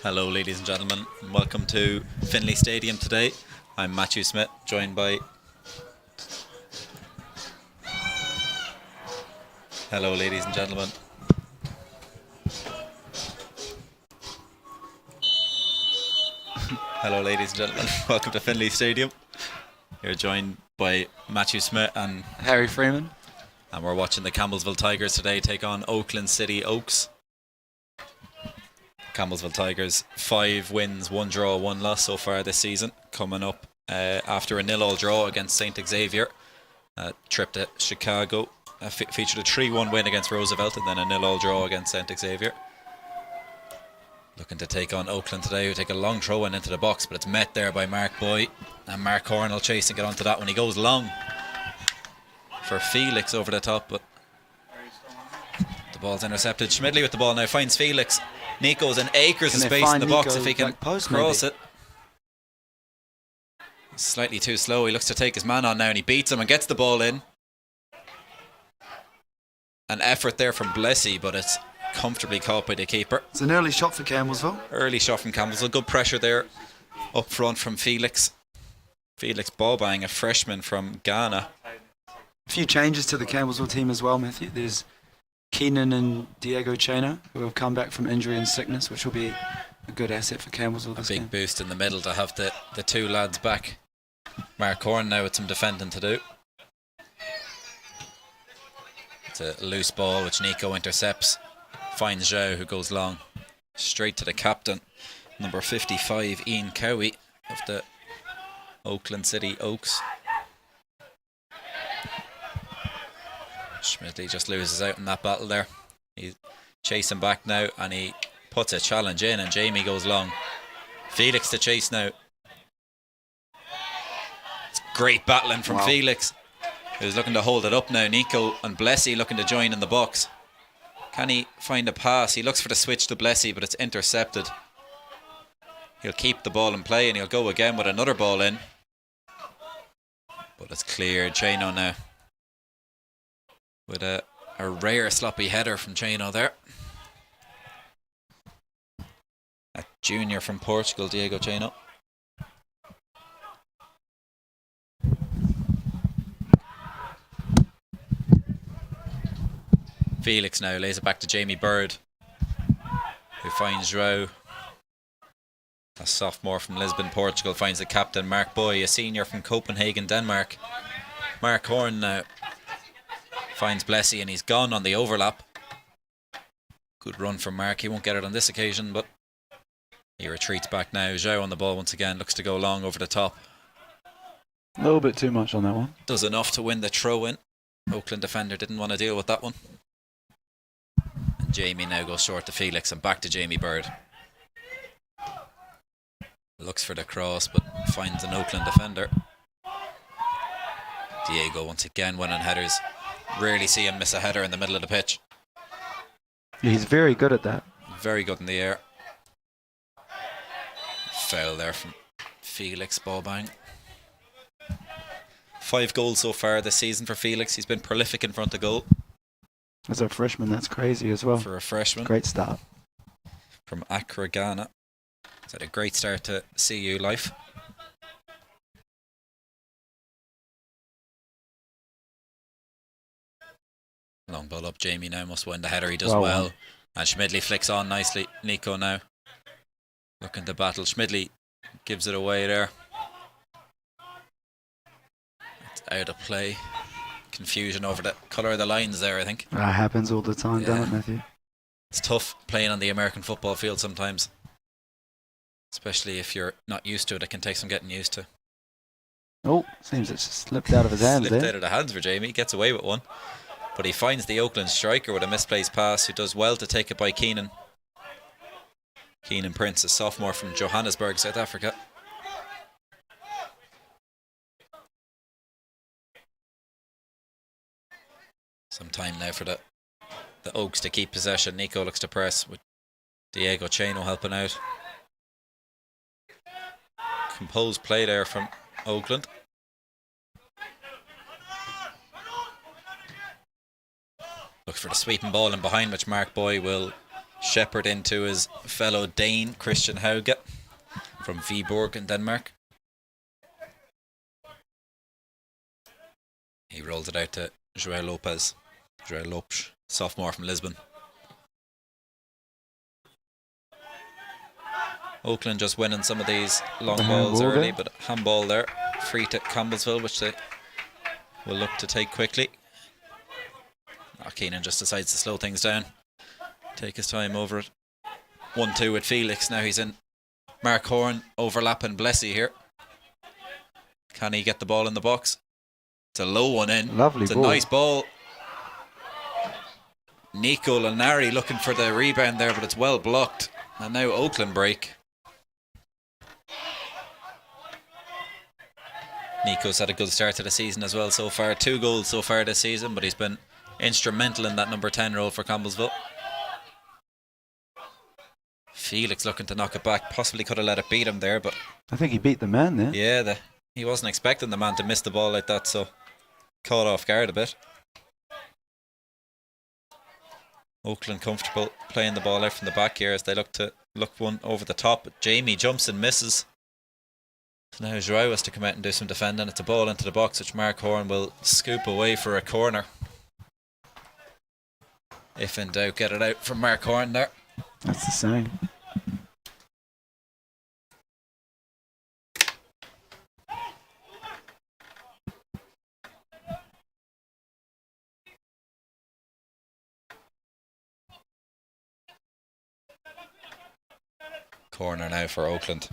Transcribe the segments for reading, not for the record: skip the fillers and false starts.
Hello, ladies and gentlemen. Welcome to Finley Stadium today. I'm Matthew Smith, joined by... Hello, ladies and gentlemen. Hello, ladies and gentlemen. Welcome to Finley Stadium. You're joined by Matthew Smith and Harry Freeman. And we're watching the Campbellsville Tigers today take on Oakland City Oaks. Campbellsville Tigers, 5 wins, 1 draw, 1 loss so far this season. Coming up after a 0-0 draw against St. Xavier. Trip to Chicago. Featured a 3-1 win against Roosevelt and then a 0-0 draw against St. Xavier. Looking to take on Oakland today, who take a long throw in into the box, but it's met there by Mark Boy. And Mark Hornell chasing it onto that when he goes long for Felix over the top, but the ball's intercepted. Schmidley with the ball now, finds Felix. Nico's in acres of space in the box if he can cross it. He's slightly too slow. He looks to take his man on now and he beats him and gets the ball in. An effort there from Blessy, but it's comfortably caught by the keeper. It's an early shot for Campbellsville. Early shot from Campbellsville. Good pressure there up front from Felix. Felix Bobang, a freshman from Ghana. A few changes to the Campbellsville team as well, Matthew. There's Keenan and Diego Chena, who have come back from injury and sickness, which will be a good asset for Campbellsville this game. A big boost in the middle to have the two lads back. Mark Horn now with some defending to do. It's a loose ball which Nico intercepts. Finds Zhao, who goes long. Straight to the captain, number 55, Ian Cowie of the Oakland City Oaks. Schmidley just loses out in that battle there. He's chasing back now and he puts a challenge in and Jamie goes long. Felix to chase now. It's great battling from Felix, who's looking to hold it up now. Nico and Blessy looking to join in the box. Can he find a pass? He looks for the switch to Blessy, but it's intercepted. He'll keep the ball in play and he'll go again with another ball in. But it's cleared. Cheno now with a rare sloppy header from Cheno there. A junior from Portugal, Diego Cheno. Felix now lays it back to Jamie Bird, who finds João. A sophomore from Lisbon, Portugal, finds the captain Mark Boy, a senior from Copenhagen, Denmark. Mark Horn now finds Blessy and he's gone on the overlap. Good run from Mark. He won't get it on this occasion, but he retreats back now. João on the ball once again, looks to go long over the top. A little bit too much on that one. Does enough to win the throw-in. Oakland defender didn't want to deal with that one. And Jamie now goes short to Felix and back to Jamie Bird. Looks for the cross but finds an Oakland defender. Diego once again winning headers. Rarely see him miss a header in the middle of the pitch. He's very good at that. Very good in the air. Foul there from Felix Bobang. 5 goals so far this season for Felix. He's been prolific in front of goal. As a freshman, that's crazy as well. For a freshman. Great start. From Accra, Ghana. He's had a great start to CU life. Long ball up. Jamie now must win the header. He does well. And Schmidley flicks on nicely. Nico now looking to battle. Schmidley gives it away there. It's out of play. Confusion over the colour of the lines there, I think. That happens all the time, doesn't it, Matthew? It's tough playing on the American football field sometimes. Especially if you're not used to it. It can take some getting used to. Oh, seems it's slipped out of his hands. Slipped out of the hands for Jamie. He gets away with one. But he finds the Oakland striker with a misplaced pass, who does well to take it by Keenan. Keenan Prince, a sophomore from Johannesburg, South Africa. Some time now for the Oaks to keep possession. Nico looks to press with Diego Cheno helping out. Composed play there from Oakland. Looks for the sweeping ball in behind, which Mark Boy will shepherd into his fellow Dane, Christian Hauge, from Viborg in Denmark. He rolls it out to João Lopes, sophomore from Lisbon. Oakland just winning some of these long balls early, but handball there. Free to Campbellsville, which they will look to take quickly. Keenan just decides to slow things down, take his time over it. 1-2 with Felix. Now he's in. Mark Horn overlapping Blessy here. Can he get the ball in the box? It's a low one in. Lovely it's ball. a nice ball. Nico Lanari looking for the rebound there, but it's well blocked. And now Oakland break. Nico's had a good start to the season as well so far. 2 goals so far this season, but he's been instrumental in that number 10 role for Campbellsville. Felix looking to knock it back. Possibly could have let it beat him there, but I think he beat the man there. yeah, he wasn't expecting the man to miss the ball like that, so caught off guard a bit. Oakland comfortable playing the ball out from the back here as they look one over the top. But Jamie jumps and misses. So now João has to come out and do some defending. It's a ball into the box which Mark Horn will scoop away for a corner. If in doubt, get it out from Mark Horn there. That's the same. Corner now for Oakland.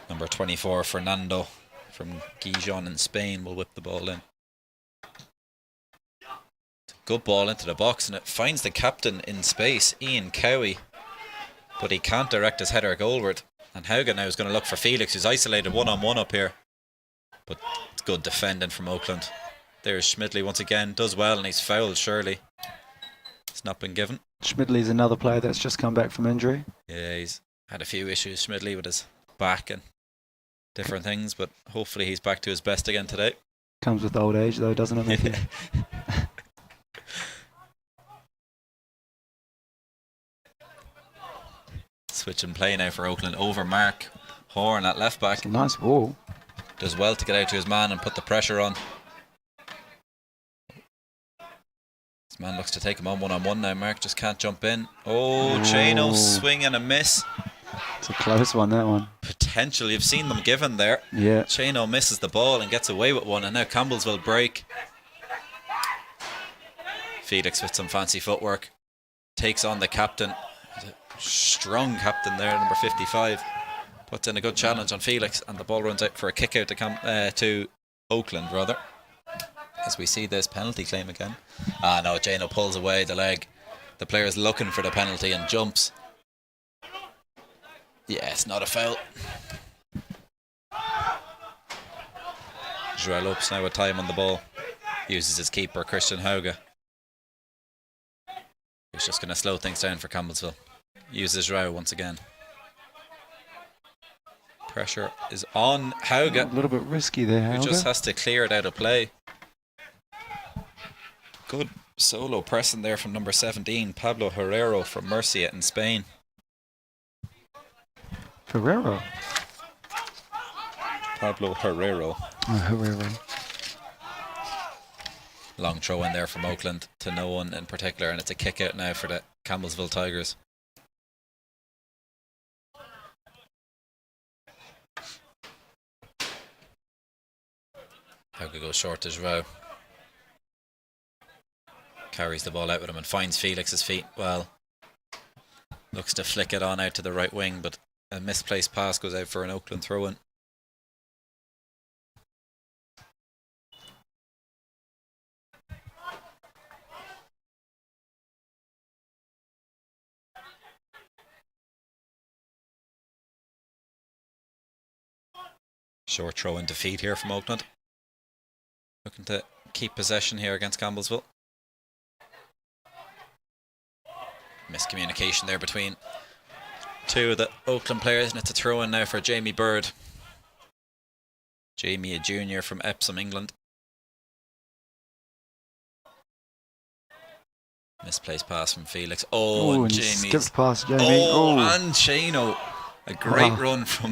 Number 24, Fernando from Gijon in Spain will whip the ball in. It's a good ball into the box, and it finds the captain in space, Ian Cowie, but he can't direct his header goalward. And Hauge now is going to look for Felix, who's isolated one-on-one up here. But it's good defending from Oakland. There's Schmidley once again, does well, and he's fouled surely. It's not been given. Schmidley's another player that's just come back from injury. Yeah, he's had a few issues, Schmidley, with his back and different things, but hopefully he's back to his best again today. Comes with old age though, doesn't it, Matthew? Switch and play now for Oakland over Mark Horn at left back. It's a nice ball. Does well to get out to his man and put the pressure on. His man looks to take him on one-on-one now. Mark just can't jump in. Oh, Chano swing and a miss. It's a close one, that one. Potential, you've seen them given there. Yeah. Chano misses the ball and gets away with one, and now Campbellsville break. Felix with some fancy footwork takes on the captain. He's a strong captain there, number 55. Puts in a good challenge on Felix, and the ball runs out for a kick out to Oakland, rather. As we see this penalty claim again. No, Chano pulls away the leg. The player's looking for the penalty and jumps. Yeah, it's not a foul. João Lopes now with time on the ball. Uses his keeper, Christian Hauge. He's just going to slow things down for Campbellsville. Uses João once again. Pressure is on Hauge. A little bit risky there, Who Hauge. just has to clear it out of play. Good solo pressing there from number 17, Pablo Herrero from Murcia in Spain. Ferrero. Pablo Herrero. Oh, Herrero. Long throw in there from Oakland to no one in particular, and it's a kick out now for the Campbellsville Tigers. Hauge goes short to João. Carries the ball out with him and finds Felix's feet. Well, looks to flick it on out to the right wing, but a misplaced pass goes out for an Oakland throw-in. Short throw into feet here from Oakland. Looking to keep possession here against Campbellsville. Miscommunication there between two of the Oakland players, and it's a throw-in now for Jamie Bird. Jamie, a junior from Epsom, England. Misplaced pass from Felix. Oh, and and he Jamie. skipped past Jamie. And Chano. A great Wow. run from,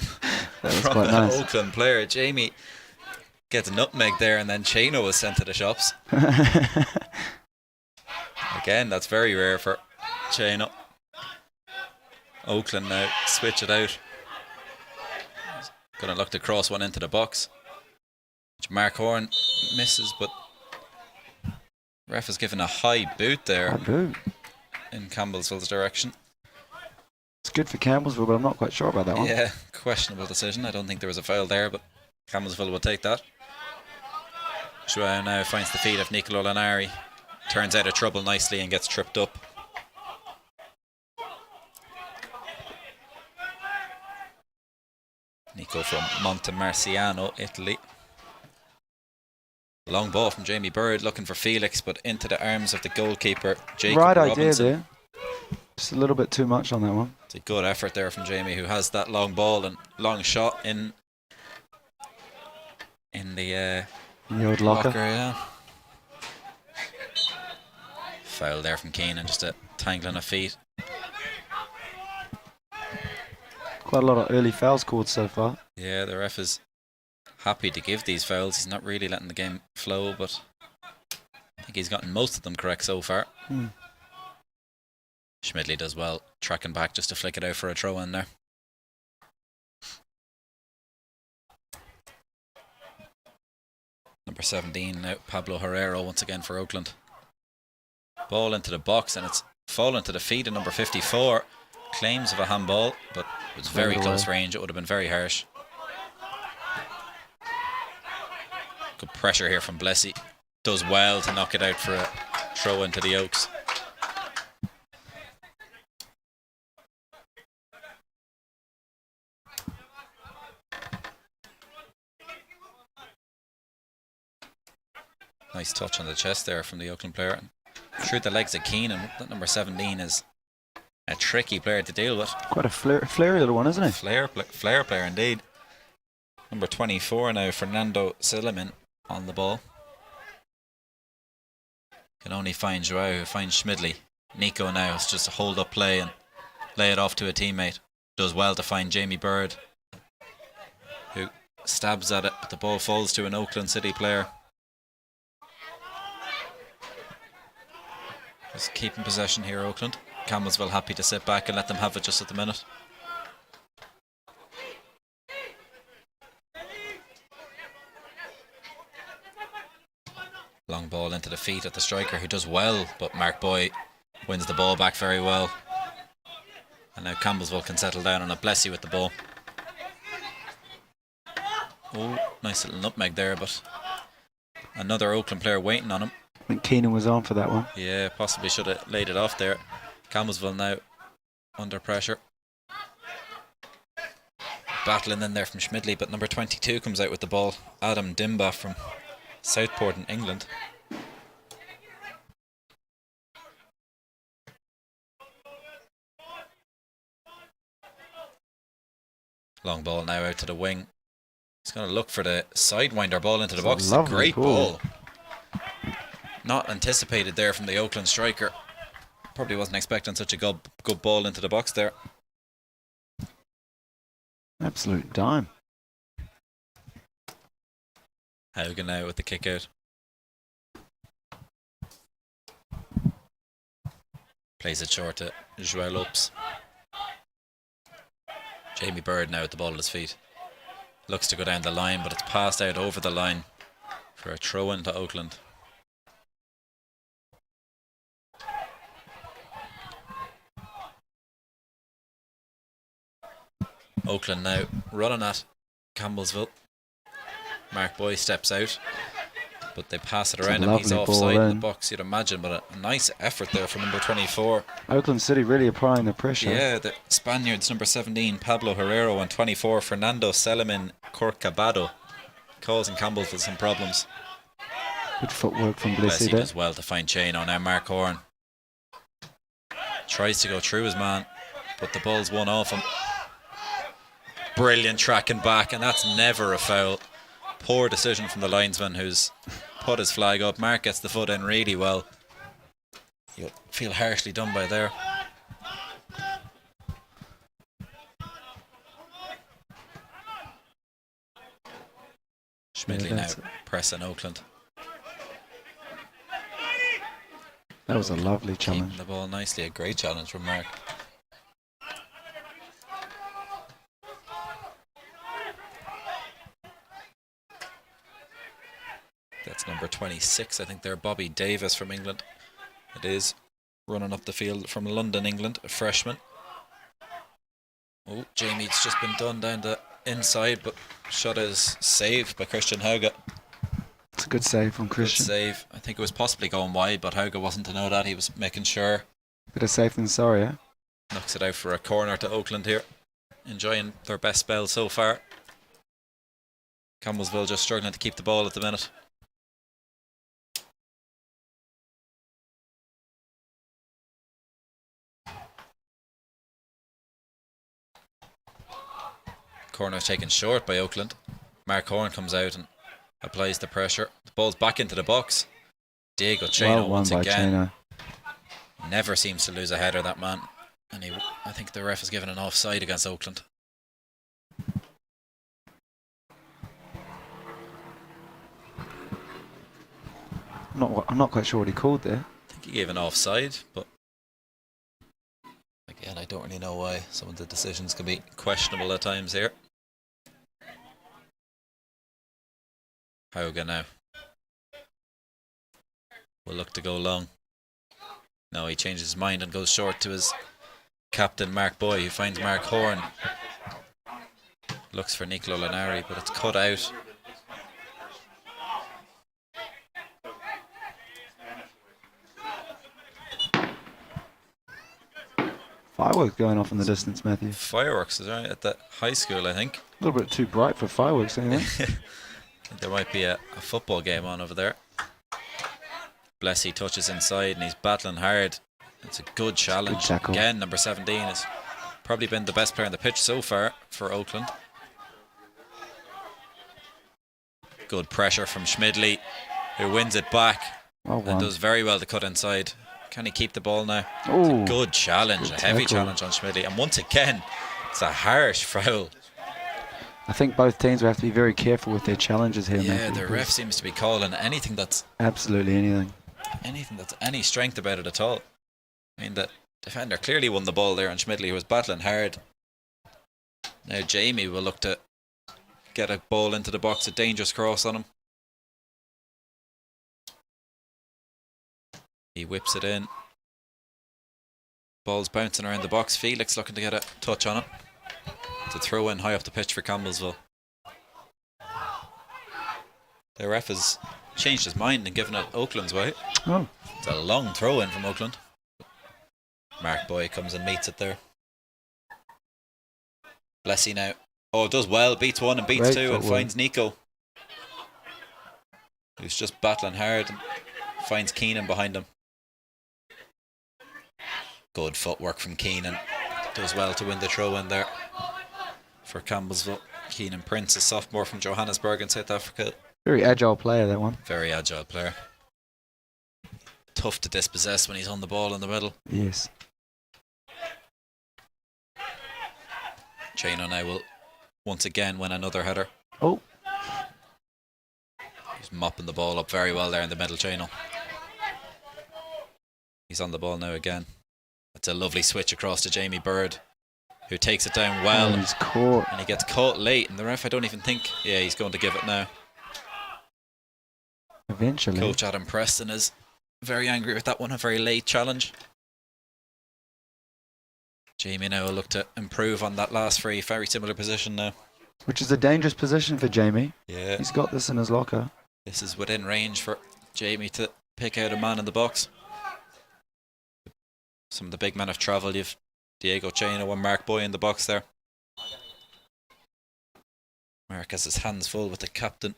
That was from quite the nice. Oakland player. Jamie gets a nutmeg there, and then Chano was sent to the shops. Again, that's very rare for Chano. Oakland now switch it out. Gonna look to cross one into the box, which Mark Horn misses, but ref has given a high boot there High boot. in Campbellsville's direction. It's good for Campbellsville, but I'm not quite sure about that one. Yeah, questionable decision. I don't think there was a foul there, but Campbellsville will take that. Joao now finds the feet of Nicolo Lanari. Turns out of trouble nicely and gets tripped up. Nico from Montemarciano, Italy. Long ball from Jamie Bird looking for Felix, but into the arms of the goalkeeper, Jacob Right Robinson. idea there. Just a little bit too much on that one. It's a good effort there from Jamie, who has that long ball and long shot in the The old locker. yeah. Foul there from Keenan, just a tangling of feet. Quite a lot of early fouls called so far. Yeah, the ref is happy to give these fouls. He's not really letting the game flow, but I think he's gotten most of them correct so far. Schmidley does well, tracking back just to flick it out for a throw in there. Number 17 now, Pablo Herrero once again for Oakland. Ball into the box, and it's fallen to the feet of number 54. Claims of a handball, but it was very close range. It would have been very harsh. Good pressure here from Blessy. Does well to knock it out for a throw into the Oaks. Nice touch on the chest there from the Oakland player. Through the legs of Keenan. That number 17 is a tricky player to deal with. Quite a flary little one, isn't it? Flair player indeed. Number 24 now, Fernando Silliman on the ball. Can only find Joao, who finds Schmidley. Nico now has just a hold up play and lay it off to a teammate. Does well to find Jamie Bird, who stabs at it, but the ball falls to an Oakland City player. Just keeping possession here, Oakland. Campbellsville happy to sit back and let them have it just at the minute. Long ball into the feet of the striker, who does well, but Mark Boy wins the ball back very well. And now Campbellsville can settle down on a Blessy with the ball. Oh, nice little nutmeg there, but another Oakland player waiting on him. I think Keenan was on for that one. Yeah, possibly should have laid it off there. Campbellsville now under pressure. Battling in there from Schmidley, but number 22 comes out with the ball. Adam Dimba from Southport in England. Long ball now out to the wing. He's going to look for the sidewinder ball into the box. It's a great ball. Not anticipated there from the Oakland striker. Probably wasn't expecting such a good ball into the box there. Absolute dime. Haugen now with the kick out. Plays it short to Joao Lopes. Jamie Bird now with the ball at his feet. Looks to go down the line, but it's passed out over the line for a throw into Oakland. Oakland now running at Campbellsville. Mark Boy steps out, but they pass it around him. He's offside in the box, you'd imagine, but a nice effort there from number 24. Oakland City really applying the pressure. Yeah, the Spaniards, number 17 Pablo Herrero and 24 Fernando Selemin Corcabado, causing Campbellsville some problems. Good footwork from Blissy Blessy there. does well to find Chano. Now Mark Horn tries to go through his man, but the ball's one off him. Brilliant tracking back, and that's never a foul. Poor decision from the linesman, who's put his flag up. Mark gets the foot in really well. You'll feel harshly done by there. Schmidley now pressing Oakland. That was a lovely challenge. Keeping the ball nicely. A great challenge from Mark. That's number 26. I think they're Bobby Davis from England. It is running up the field from London, England, a freshman. Oh, Jamie's just been done down the inside, but shot is saved by Christian Hauge. It's a good save from Christian. Good save. I think it was possibly going wide, but Hauge wasn't to know that. He was making sure. Better safe than sorry, eh? Knocks it out for a corner to Oakland here. Enjoying their best spell so far. Campbellsville just struggling to keep the ball at the minute. Corner taken short by Oakland. Mark Horn comes out and applies the pressure. The ball's back into the box. Diego Cheno Well once won by again. Cheno. Never seems to lose a header, that man. And I think the ref has given an offside against Oakland. I'm not quite sure what he called there. I think he gave an offside, but again, I don't really know why. Some of the decisions can be questionable at times here. Hauge now will look to go long. No, he changes his mind and goes short to his captain Mark Boy, who finds Mark Horn. Looks for Nicola Linari, but it's cut out. Fireworks going off in the distance, Matthew. Fireworks is right at the high school, I think. A little bit too bright for fireworks, anyway. I think there might be a football game on over there. Blessy touches inside and he's battling hard. It's a good challenge. Good tackle. Again, number 17 has probably been the best player on the pitch so far for Oakland. Good pressure from Schmidley, who wins it back and does very well to cut inside. Can he keep the ball now? It's a good challenge, a heavy challenge on Schmidley. And once again, it's a harsh foul. I think both teams will have to be very careful with their challenges here, Yeah, Matthew. the ref seems to be calling anything that's Absolutely anything. any strength about it at all. I mean, the defender clearly won the ball there on Schmidley, who was battling hard. Now Jamie will look to get a ball into the box, a dangerous cross on him. He whips it in. Ball's bouncing around the box. Felix looking to get a touch on it. It's a throw in high up the pitch for Campbellsville. The ref has changed his mind and given it Oakland's way. Oh. It's a long throw in from Oakland. Mark Boy comes and meets it there. Blessy now. Oh, does well. Beats one and beats Great two and footwork. finds Nico, who's just battling hard, and finds Keenan behind him. Good footwork from Keenan. Does well to win the throw in there for Campbellsville. Keenan Prince, a sophomore from Johannesburg in South Africa. Very agile player, that one. Very agile player. Tough to dispossess when he's on the ball in the middle. Yes. Cheno now will once again win another header. Oh. He's mopping the ball up very well there in the middle, Cheno. He's on the ball now again. It's a lovely switch across to Jamie Bird, who takes it down well. Oh, he's caught. And he gets caught late, and the ref, I don't even think... Yeah, he's going to give it now. Eventually. Coach Adam Preston is very angry with that one, a very late challenge. Jamie now will look to improve on that last free, very similar position now. Which is a dangerous position for Jamie. Yeah. He's got this in his locker. This is within range for Jamie to pick out a man in the box. Some of the big men have travelled. You've Diego Cheno and Mark Boy in the box there. Mark has his hands full with the captain,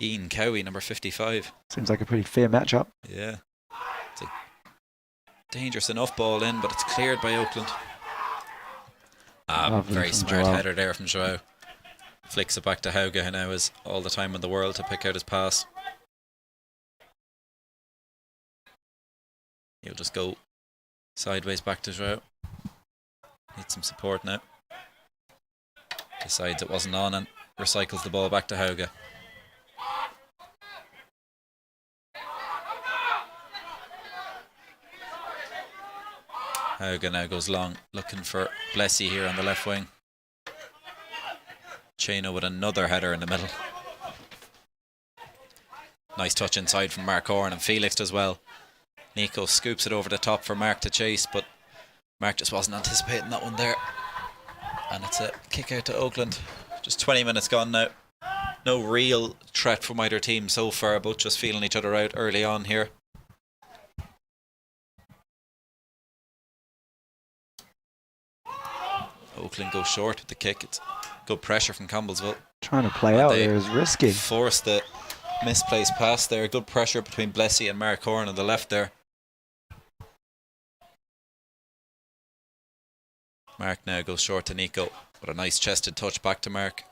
Ian Cowie, number 55. Seems like a pretty fair matchup. Yeah. It's a dangerous enough ball in, but it's cleared by Oakland. Lovely Very from smart Joao. header there from Joao. Flicks it back to Hauge, who now has all the time in the world to pick out his pass. He'll just go sideways back to Joao. Needs some support now. Decides it wasn't on and recycles the ball back to Hauge. Hauge now goes long, looking for Blessy here on the left wing. Cheno with another header in the middle. Nice touch inside from Mark Horn, and Felix does well. Nico scoops it over the top for Mark to chase, but Mark just wasn't anticipating that one there. And it's a kick out to Oakland. Just 20 minutes gone now. No real threat from either team so far, both just feeling each other out early on here. Oakland goes short with the kick. It's good pressure from Campbellsville. Trying to play out there is risky. Forced the misplaced pass there. Good pressure between Blessy and Mark Horn on the left there. Mark now goes short to Nico. What a nice chested touch back to Mark.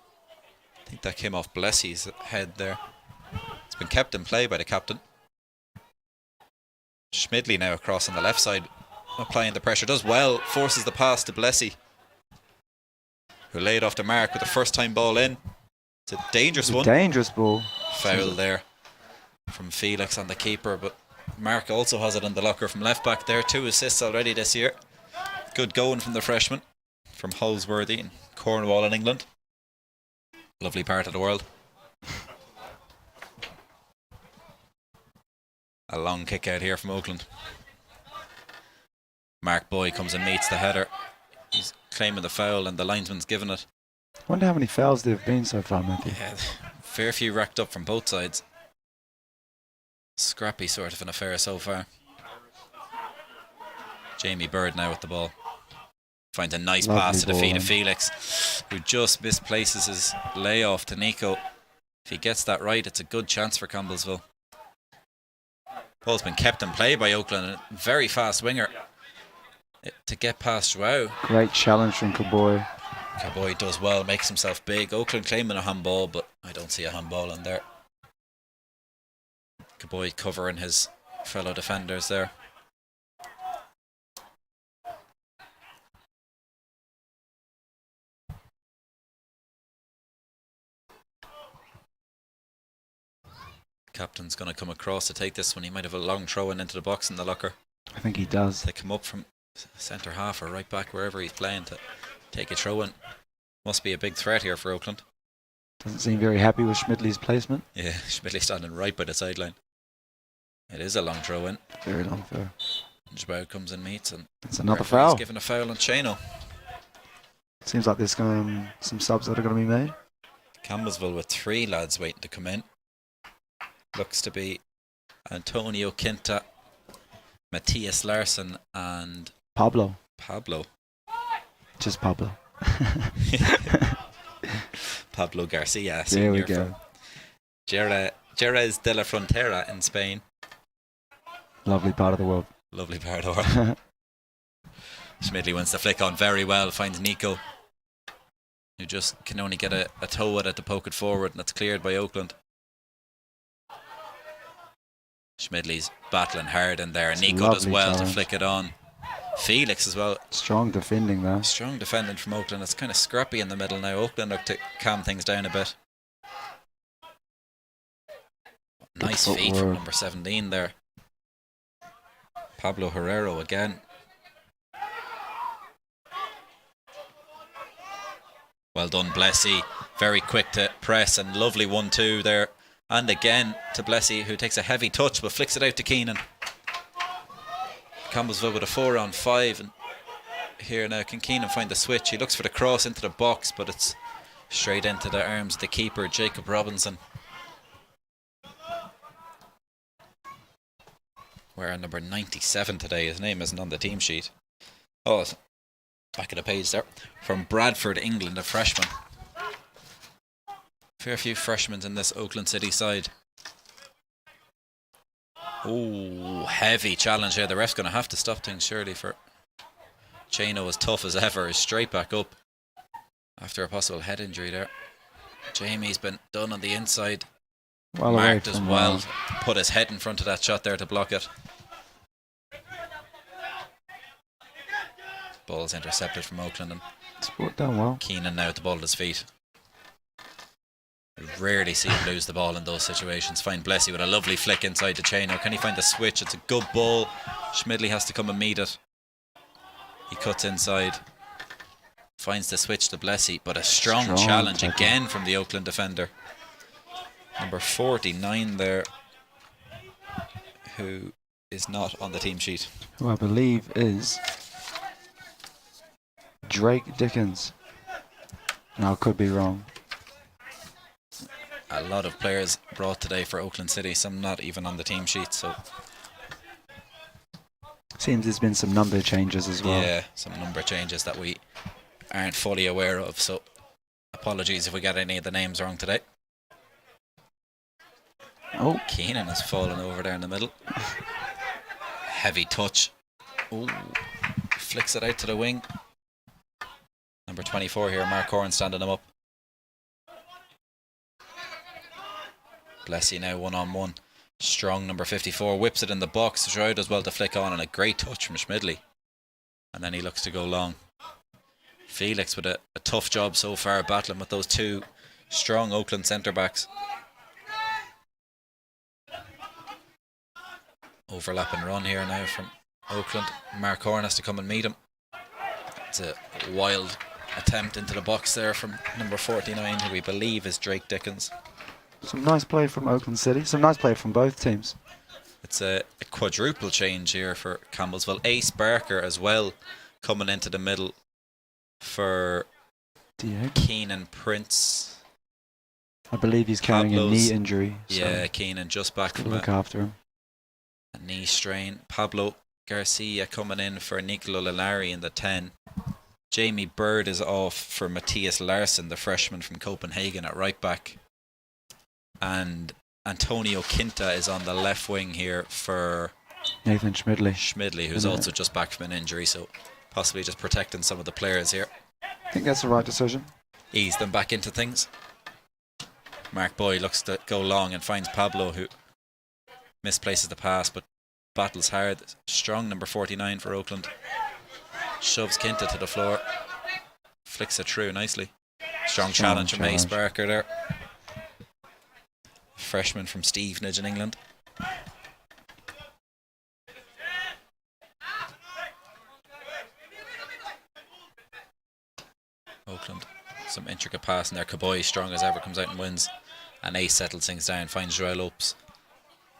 I think that came off Blessy's head there. It's been kept in play by the captain. Schmidley now across on the left side, applying the pressure. Does well, forces the pass to Blessy, who laid off to Mark with the first time ball in. It's a dangerous one. Dangerous ball. Foul there from Felix on the keeper, but Mark also has it in the locker from left back there. 2 assists already this year. Good going from the freshman from Holsworthy in Cornwall in England. Lovely part of the world. A long kick out here from Oakland. Mark Boyd comes and meets the header. He's claiming the foul and the linesman's given it. I wonder how many fouls there have been so far, Matthew. Yeah, fair few racked up from both sides. Scrappy sort of an affair so far. Jamie Bird now with the ball. Finds a nice pass to the feet of Felix, who just misplaces his layoff to Nico. If he gets that right, it's a good chance for Campbellsville. Ball's been kept in play by Oakland. A very fast winger to get past Joao. Great challenge from Caboy. Caboy does well, makes himself big. Oakland claiming a handball, but I don't see a handball in there. Caboy covering his fellow defenders there. Captain's going to come across to take this one. He might have a long throw in into the box in the locker. I think he does. They come up from centre half or right back, wherever he's playing, to take a throw in. Must be a big threat here for Oakland. Doesn't seem very happy with Schmidley's placement. Yeah, Schmidley standing right by the sideline. It is a long throw in. Very long throw. Jabau comes and meets, and it's another foul. He's given a foul on Cheno. Seems like there's some subs that are going to be made. Campbellsville with 3 lads waiting to come in. Looks to be Antonio Quinta, Matthias Larsson, and Pablo. Just Pablo. Pablo Garcia. There we go. Jerez de la Frontera in Spain. Lovely part of the world. Lovely part of the world. Schmidley wins the flick on very well, finds Nico, who just can only get a toe at it to poke it forward, and that's cleared by Oakland. Schmidley's battling hard in there. Nico does well to flick it on. Felix as well. Strong defending there. Strong defending from Oakland. It's kind of scrappy in the middle now. Oakland look to calm things down a bit. Nice feet from number 17 there. Pablo Herrero again. Well done, Blessy. Very quick to press, and lovely 1-2 there. And again to Blessy, who takes a heavy touch but flicks it out to Keenan. Campbellsville with a 4-on-5, and here now can Keenan find the switch? He looks for the cross into the box, but it's straight into the arms of the keeper, Jacob Robinson. Wearing number 97 today. His name isn't on the team sheet. Oh, it's back of the page there. From Bradford, England, a freshman. Fair few freshmen in this Oakland City side. Oh, heavy challenge here. The ref's going to have to stop things surely for Cheno, as tough as ever, is straight back up after a possible head injury there. Jamie's been done on the inside. Mark does well. Put his head in front of that shot there to block it. Ball's intercepted from Oakland, and It's brought down well. Keenan now at the ball at his feet. We rarely see him lose the ball in those situations. Find Blessy with a lovely flick inside the chain. Now can he find the switch? It's a good ball. Schmidley has to come and meet it. He cuts inside. Finds the switch to Blessy, but a strong challenge tackle again from the Oakland defender. Number 49 there, who is not on the team sheet. Who I believe is Drake Dickens. No, I could be wrong. A lot of players brought today for Oakland City, some not even on the team sheet, so Seems there's been some number changes as well. yeah, some number changes that we aren't fully aware of, so apologies if we got any of the names wrong today. Oh, Keenan has fallen over there in the middle. Heavy touch. Ooh, flicks it out to the wing. Number 24 here, Mark Horan standing him up. Blessy now 1-on-1. Strong number 54 whips it in the box. Stroud does well to flick on, and a great touch from Schmidley. And then he looks to go long. Felix with a tough job so far, battling with those two strong Oakland centre backs. Overlap and run here now from Oakland. Mark Horan has to come and meet him. It's a wild attempt into the box there from number 49, who we believe is Drake Dickens. some nice play from Oakland City. Some nice play from both teams. It's a quadruple change here for Campbellsville. Ace Barker as well coming into the middle for Diego. Keenan Prince. I believe he's carrying a knee injury. So Yeah, Keenan just back from look after him. a knee strain. Pablo Garcia coming in for Nicolo Lalari in the 10. Jamie Bird is off for Matthias Larson, the freshman from Copenhagen at right back. And Antonio Quinta is on the left wing here for Nathan Schmidley. Schmidley, who's also just back from an injury, so possibly just protecting some of the players here. I think that's the right decision. Ease them back into things. Mark Boy looks to go long and finds Pablo, who misplaces the pass but battles hard. Strong number 49 for Oakland. Shoves Quinta to the floor. Flicks it through nicely. Strong challenge from Ace Barker there. Freshman from Stevenage in England. Oakland, some intricate pass in there. Caboy, strong as ever, comes out and wins. And Ace settles things down, finds Joel Opes.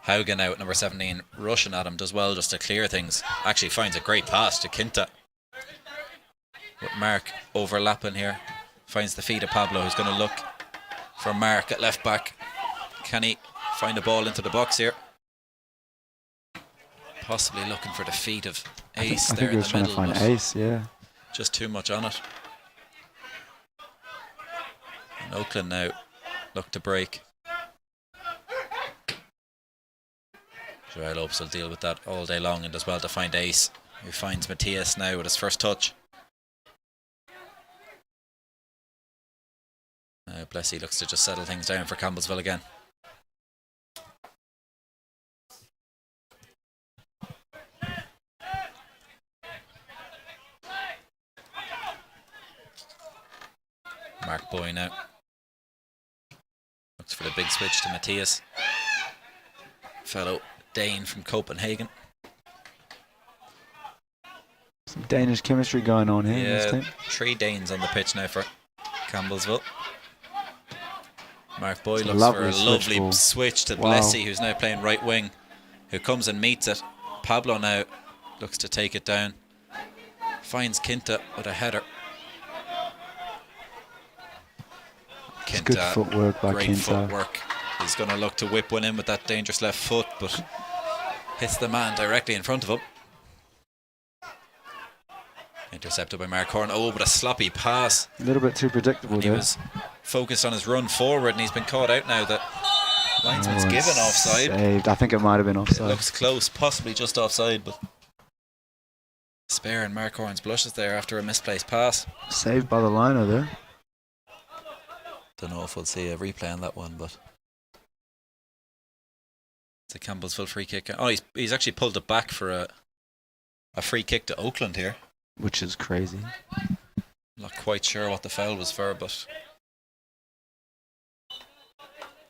Haugen out, number 17, rushing at him, does well just to clear things. Actually finds a great pass to Quinta. With Mark overlapping here. Finds the feet of Pablo, who's going to look for Mark at left back. Can he find a ball into the box here? Possibly looking for the feet of Ace I there think he in was the trying middle. to find but Ace, yeah. just too much on it. And Oakland now look to break. Joel Opes will deal with that all day long and does well to find Ace, who finds Matthias now with his first touch. Blessy looks to just settle things down for Campbellsville again. Mark Boy now looks for the big switch to Matthias, fellow Dane from Copenhagen. Some Danish chemistry going on here in this team. 3 Danes on the pitch now for Campbellsville. Mark Boy It's a looks for a lovely lovely ball. switch to Wow. Blessy, who's now playing right wing, who comes and meets it. Pablo now looks to take it down. Finds Quinta with a header. It's good footwork by great Quinta. footwork. He's going to look to whip one in with that dangerous left foot, but hits the man directly in front of him. Intercepted by Mark Horn. Oh, but a sloppy pass. A little bit too predictable He there. was focused on his run forward, and he's been caught out now. That linesman's Oh, given it's offside. Saved. I think it might have been It offside. looks close, possibly just offside, but spare and Mark Horn's blushes there after a misplaced pass. Saved by the liner there. Don't know if we'll see a replay on that one, but it's a Campbellsville free kick. Oh, he's actually pulled it back for a free kick to Oakland here. which is crazy. Not quite sure what the foul was for, but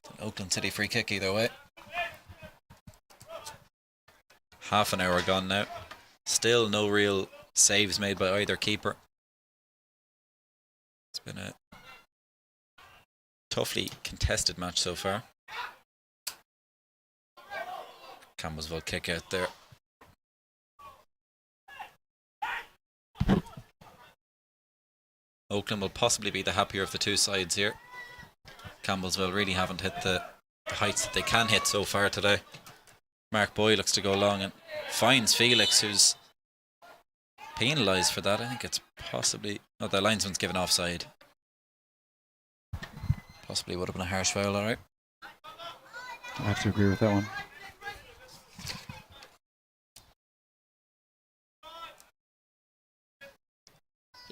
an Oakland City free kick either way. Half an hour gone now. Still no real saves made by either keeper. It's been a toughly contested match so far. Campbellsville kick out there. Oakland will possibly be the happier of the two sides here. Campbellsville really haven't hit the heights that they can hit so far today. Mark Boy looks to go long and finds Felix, who's penalised for that. I think it's possibly... No, the linesman's given offside. Possibly would have been a harsh foul, alright. I have to agree with that one.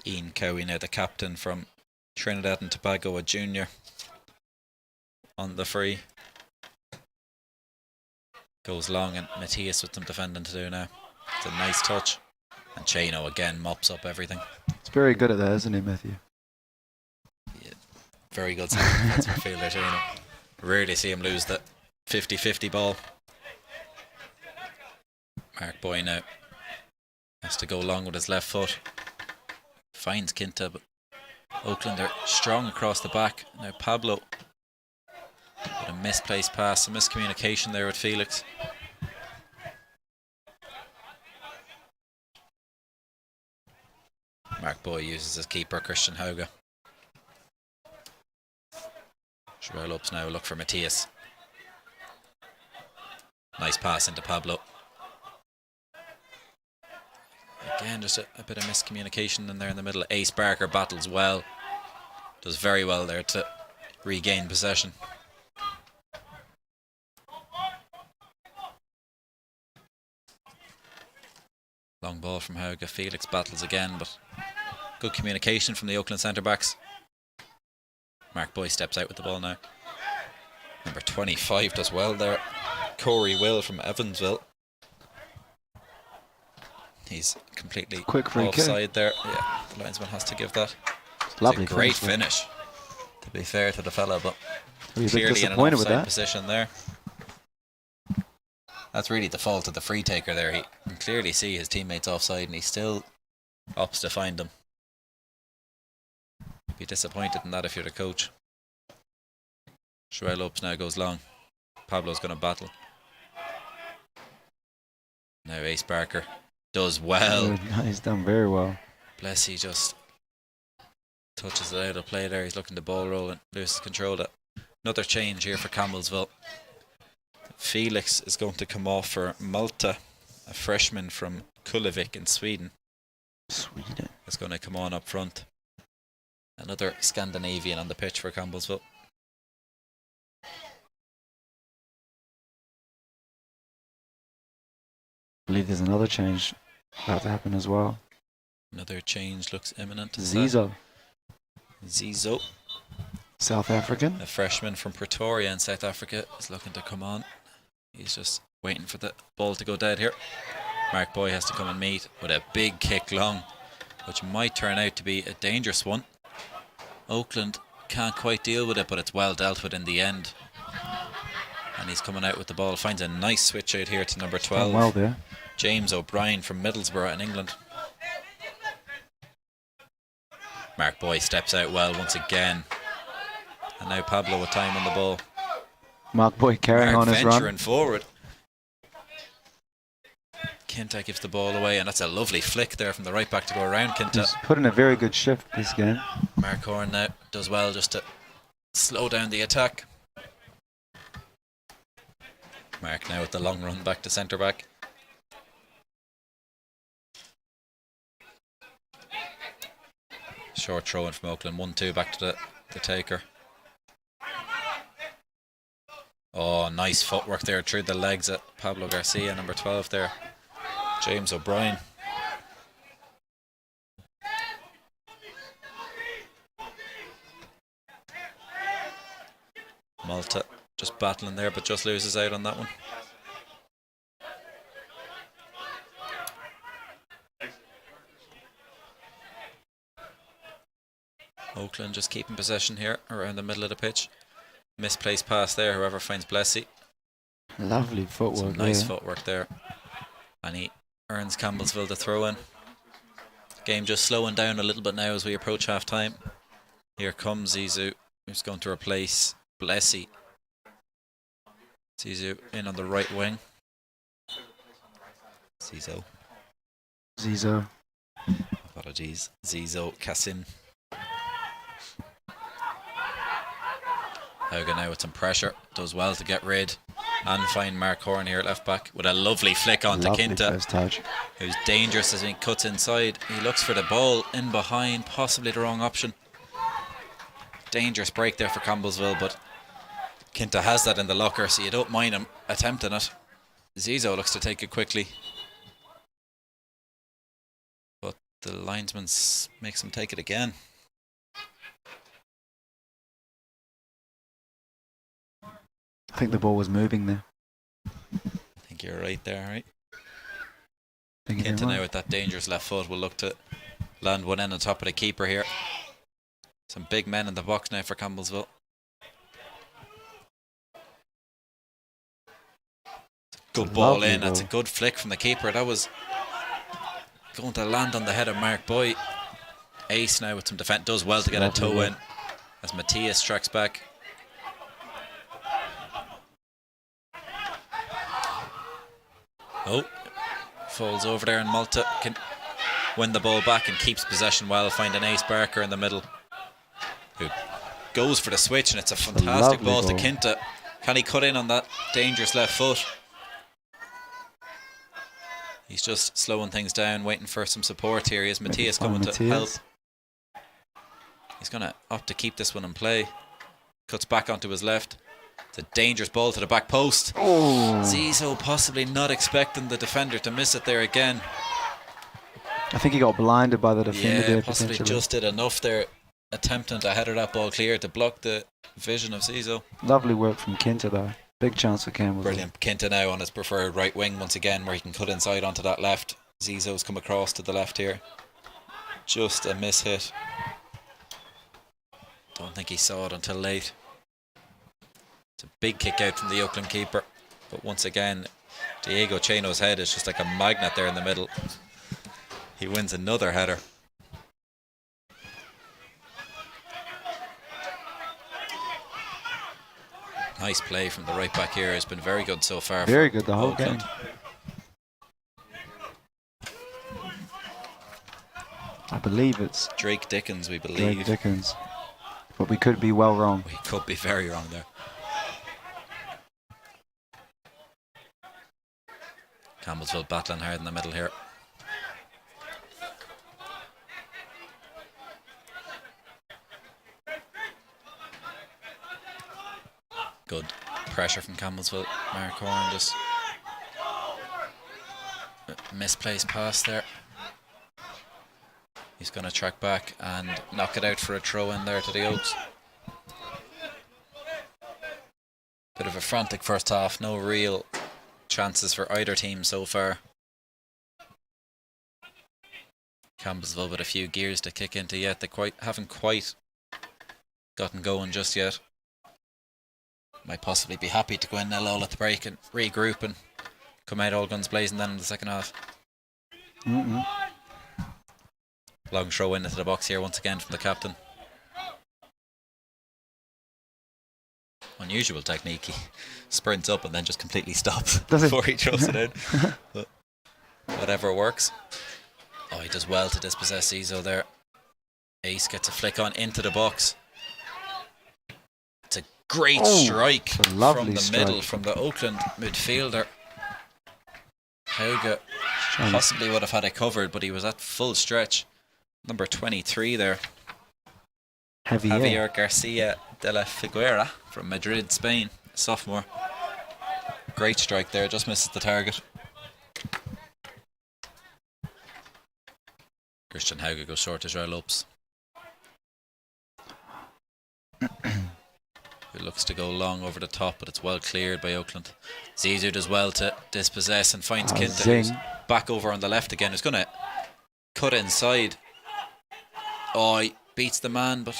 Ian Cowie now the captain from Trinidad and Tobago, a junior, on the free. Goes long and Matthias with some defending to do now. It's a nice touch. And Chano again mops up everything. He's very good at that, isn't he, Matthew? Yeah, very good defensive midfielder, Chano. Rarely see him lose the 50-50 ball. Mark Boy now has to go long with his left foot. Finds Quinta, but Oakland are strong across the back. Now Pablo with a misplaced pass, a miscommunication there with Felix. Mark Boy uses his keeper, Christian Hauga. Sherelle Ups now look for Matthias. Nice pass into Pablo. Again, just a bit of miscommunication in there in the middle. Ace Barker battles well. Does very well there to regain possession. Long ball from Hauga. Felix battles again, but good communication from the Oakland centre-backs. Mark Boy steps out with the ball now. Number 25 does well there. Corey Will from Evansville. He's completely Quick free offside kick. there. Yeah, the linesman has to give that. Lovely It's a great finish. finish, to be fair to the fella, but Were you a bit clearly in an disappointed with offside that? position there. That's really the fault of the free taker there. He can clearly see his teammates offside and he still opts to find them. Be disappointed in that if you're the coach. Sherelle Lopes now goes long. Pablo's going to battle. Now Ace Barker does well. He's done very well. Bless, he just touches it out of play there. He's looking to ball roll and loses control. Another change here for Campbellsville. Felix is going to come off for Malta, a freshman from Kullavik in Sweden. Sweden. Is going to come on up front. Another Scandinavian on the pitch for Campbellsville. I believe there's another change about to happen as well. Another change looks imminent. Zizo, Zizo, South African. a freshman from Pretoria in South Africa, is looking to come on. He's just waiting for the ball to go dead here. Mark Boy has to come and meet with a big kick long, which might turn out to be a dangerous one. Oakland can't quite deal with it, but it's well dealt with in the end. And he's coming out with the ball. Finds a nice switch out here to number 12. Done well there. James O'Brien from Middlesbrough in England. Mark Boy steps out well once again. And now Pablo with time on the ball. Mark Boy carrying Mark on his venturing run. forward. Quinta gives the ball away, and that's a lovely flick there from the right back to go around Quinta. He's put in a very good shift this game. Mark Horn now does well just to slow down the attack. Mark now with the long run back to centre back. Short throw in from Oakland. 1-2 back to the taker. Oh, nice footwork there through the legs at Pablo Garcia, number 12 there. James O'Brien. Malta just battling there, but just loses out on that one. Oakland just keeping possession here around the middle of the pitch. Misplaced pass there, whoever finds Blessy. Lovely footwork. Some nice footwork there. And he earns Campbellsville the throw in. Game just slowing down a little bit now as we approach half time. Here comes Zizou, who's going to replace Blessy. Zizou in on the right wing. Zizou. Apologies. Zizou, Kassim. Hauga now with some pressure. Does well to get rid and find Mark Horn here at left back with a lovely flick onto Quinta, who's dangerous as he cuts inside. He looks for the ball in behind, possibly the wrong option. Dangerous break there for Campbellsville, but Quinta has that in the locker, so you don't mind him attempting it. Zizou looks to take it quickly, but the linesman makes him take it again. I think the ball was moving there. I think you're right there, right? Thinking Quinta right. now with that dangerous left foot will look to land one in on top of the keeper here. Some big men in the box now for Campbellsville. Good ball Lovely in. That's a ball. good flick from the keeper. That was going to land on the head of Mark Boy. Ace now with some defence. Does well to get a toe in as Matthias tracks back. Oh, falls over there, and Malta can win the ball back and keeps possession well, finding Ace Barker in the middle, who goes for the switch, and it's a fantastic ball to Quinta. Can he cut in on that dangerous left foot? He's just slowing things down, waiting for some support here. Here's Matthias coming to help. He's going to opt to keep this one in play. Cuts back onto his left. It's a dangerous ball to the back post. Oh. Zizou possibly not expecting the defender to miss it there again. I think he got blinded by the defender there, possibly potentially. just did enough there, attempting to header that ball clear to block the vision of Zizou. Lovely work from Quinta though. Big chance for Campbell. Brilliant. Quinta now on his preferred right wing once again, where he can cut inside onto that left. Zizou's come across to the left here. Just a miss hit. Don't think he saw it until late. It's a big kick out from the Oakland keeper, but once again Diego Cheno's head is just like a magnet there in the middle. He wins another header. Nice play from the right back here. It's been very good so far. Very good the whole Oakland. game. I believe it's Drake Dickens, we Drake believe. Dickens. But we could be well wrong. We could be very wrong there. Campbellsville battling hard in the middle here. Good pressure from Campbellsville. Mark Horn just misplaced pass there. He's going to track back and knock it out for a throw in there to the Oaks. Bit of a frantic first half. No real chances for either team so far. Campbellsville with a few gears to kick into yet. They haven't quite gotten going just yet. Might possibly be happy to go in 0-0 at the break and regroup and come out all guns blazing then in the second half. Long throw into the box here once again from the captain. Unusual technique. He sprints up and then just completely stops before he throws it in. But whatever works. Oh, he does well to dispossess Zizou there. Ace gets a flick on into the box. It's a great strike from the middle from the Oakland midfielder. Hauga possibly would have had it covered, but he was at full stretch. Number 23 there. Javier Garcia de la Figuera from Madrid, Spain. Sophomore. Great strike there, just misses the target. Christian Hauga goes short as Israel Lopes. Who looks to go long over the top, but it's well cleared by Oakland. Zizou does well to dispossess and finds Quinta, who's back over on the left again. Who's going to cut inside. Oh, beats the man, but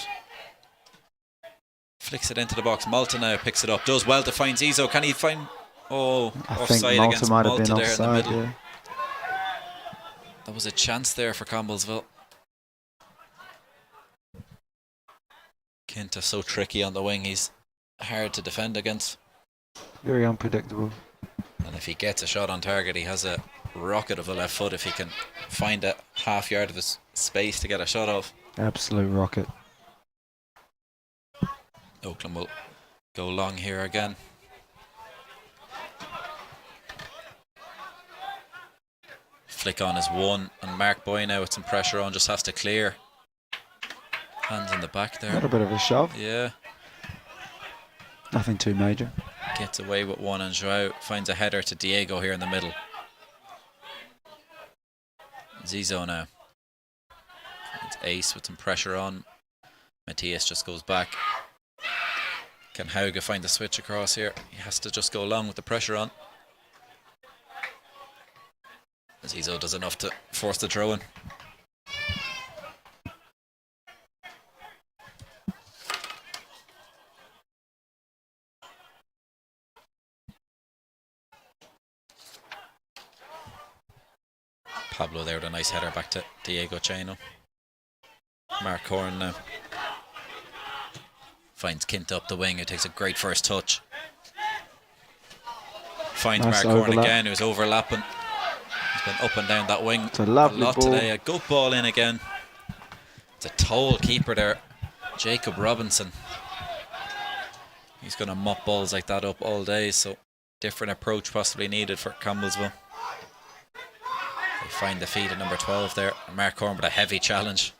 flicks it into the box. Malta now picks it up. Does well to find Zizo. Can he find... Oh, I offside think Malta against might have Malta been there offside, in the middle. yeah. There was a chance there for Campbellsville. Kinta so tricky on the wing. He's hard to defend against. Very unpredictable. And if he gets a shot on target, he has a rocket of a left foot if he can find a half yard of his space to get a shot off. Absolute rocket. Oakland will go long here again. Flick on is one, and Mark Boy now with some pressure on just has to clear. Hands in the back A there. little bit of a shove. Yeah. Nothing too major. Gets away with one, and Joao finds a header to Diego here in the middle. Zizo now. It's Ace with some pressure on. Matthias just goes back. Can Hauge find the switch across here? He has to just go along with the pressure on. Zizo does enough to force the throw in. Pablo there with a nice header back to Diego Cheno. Mark Horn now finds Kinta up the wing, who takes a great first touch. Finds Nice Mark Horn overlap. again, who's overlapping. He's been up and down that wing It's a lovely lot ball. today. A good ball in again. It's a tall keeper there, Jacob Robinson. He's going to mop balls like that up all day, so different approach possibly needed for Campbellsville. They find the feet at number 12 there. Mark Horn with a heavy challenge.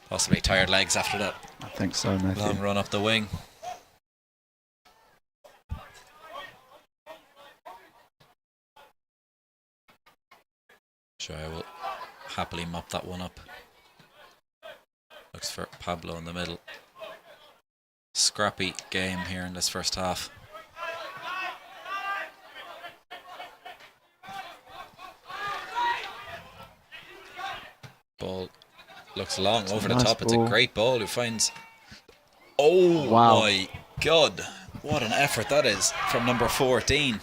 Possibly tired legs after that I think so, Matthew. long run up the wing. Sure, I will happily mop that one up. Looks for Pablo in the middle. Scrappy game here in this first half. Ball looks long over the nice top. It's ball. a great ball. Who finds... Oh Wow. my God. What an effort that is from number 14.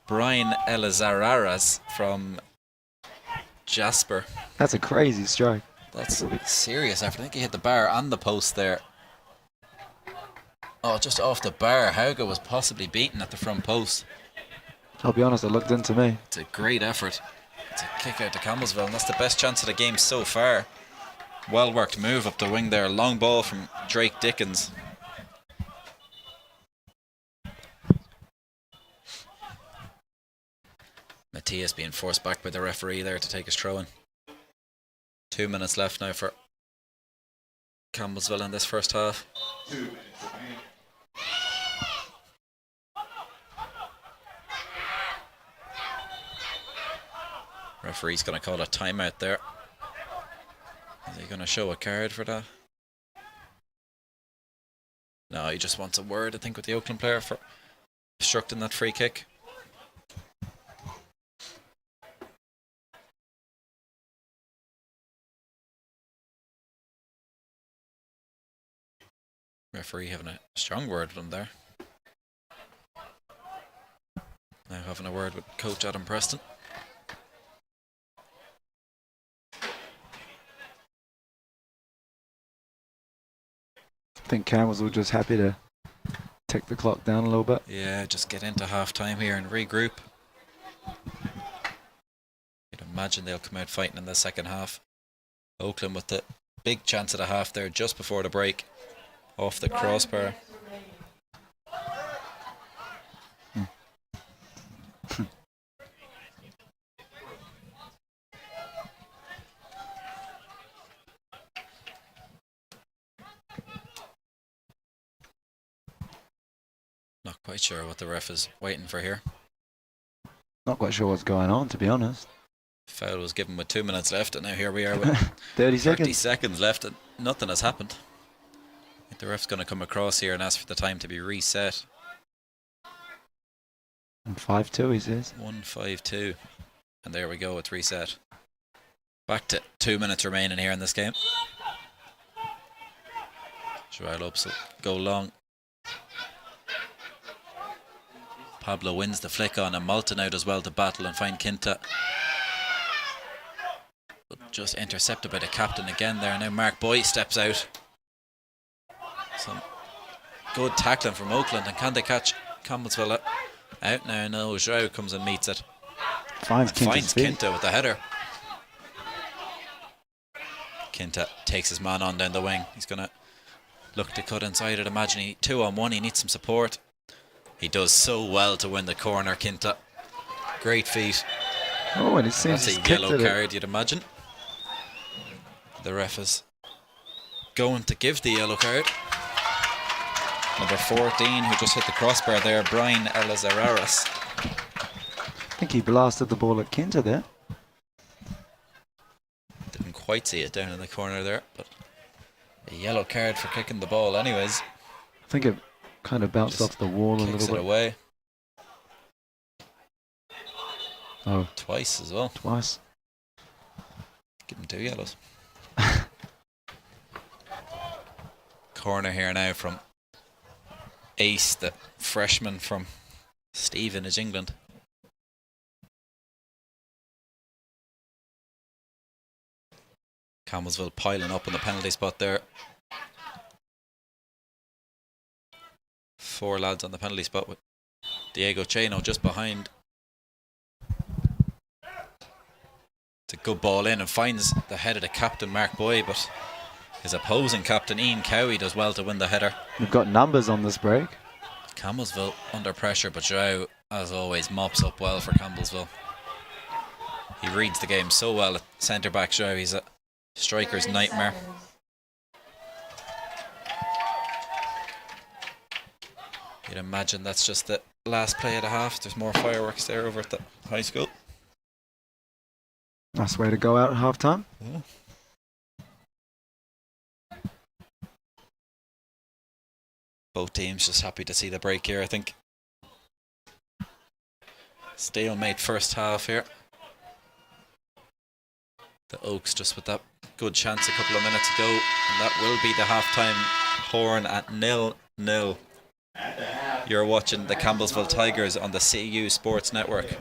Brian Elizararas from Jasper. That's a crazy strike. That's a serious effort. I think he hit the bar and the post there. Oh, just off the bar. Hauge was possibly beaten at the front post. I'll be honest, it looked into me. It's a great effort. It's a kick out to Campbellsville, and that's the best chance of the game so far. Well worked move up the wing there. Long ball from Drake Dickens. Matthias being forced back by the referee there to take his throw in. 2 minutes left now for Campbellsville in this first half. Referee's going to call a timeout there. Is he going to show a card for that? No, he just wants a word, I think, with the Oakland player for obstructing that free kick. Referee having a strong word with him there. Now having a word with Coach Adam Preston. I think Campbellsville just happy to tick the clock down a little bit. Yeah, just get into half time here and regroup. You'd imagine they'll come out fighting in the second half. Oakland with the big chance at a half there just before the break. Off the crossbar. Not quite sure what the ref is waiting for here. Not quite sure what's going on, to be honest. Foul was given with 2 minutes left, and now here we are with 30 30 seconds. seconds left, and nothing has happened. I think the ref's going to come across here and ask for the time to be reset. And 5-2, he says. 1-5-2. And there we go, it's reset. Back to 2 minutes remaining here in this game. Joao Lopes will go long. Pablo wins the flick on, and Malton out as well to battle and find Quinta. But just intercepted by the captain again there. Now Mark Boy steps out. Some good tackling from Oakland, and can they catch Campbellsville out now? No, Joao comes and meets it. Finds Quinta with the header. Quinta takes his man on down the wing. He's going to look to cut inside. I'd imagine 2-on-1. He needs some support. He does so well to win the corner, Quinta. Great feat. Oh, and it seems That's a yellow card, you'd imagine. The ref is going to give the yellow card. Number 14, who just hit the crossbar there, Brian Elazararas. I think he blasted the ball at Quinta there. Didn't quite see it down in the corner there, but a yellow card for kicking the ball anyways. I think it kind of bounced off the wall a little Kicks it bit. away. Oh, Twice as well. twice. Give him 2 yellows. Corner here now from Ace, the freshman from Stevenage, England. Campbellsville piling up on the penalty spot there. 4 lads on the penalty spot with Diego Cheno just behind. It's a good ball in and finds the head of the captain Mark Boy, but his opposing captain Ian Cowie does well to win the header. We've got numbers on this break. Campbellsville under pressure, but Joao, as always, mops up well for Campbellsville. He reads the game so well at centre back. Joao, he's a striker's nightmare. You'd imagine that's just the last play of the half. There's more fireworks there over at the high school. Nice way to go out at half time. Yeah. Both teams just happy to see the break here, I think. Stalemate first half here. The Oaks just with that good chance a couple of minutes ago, and that will be the half-time horn at 0-0. You're watching the Campbellsville Tigers on the CU Sports Network.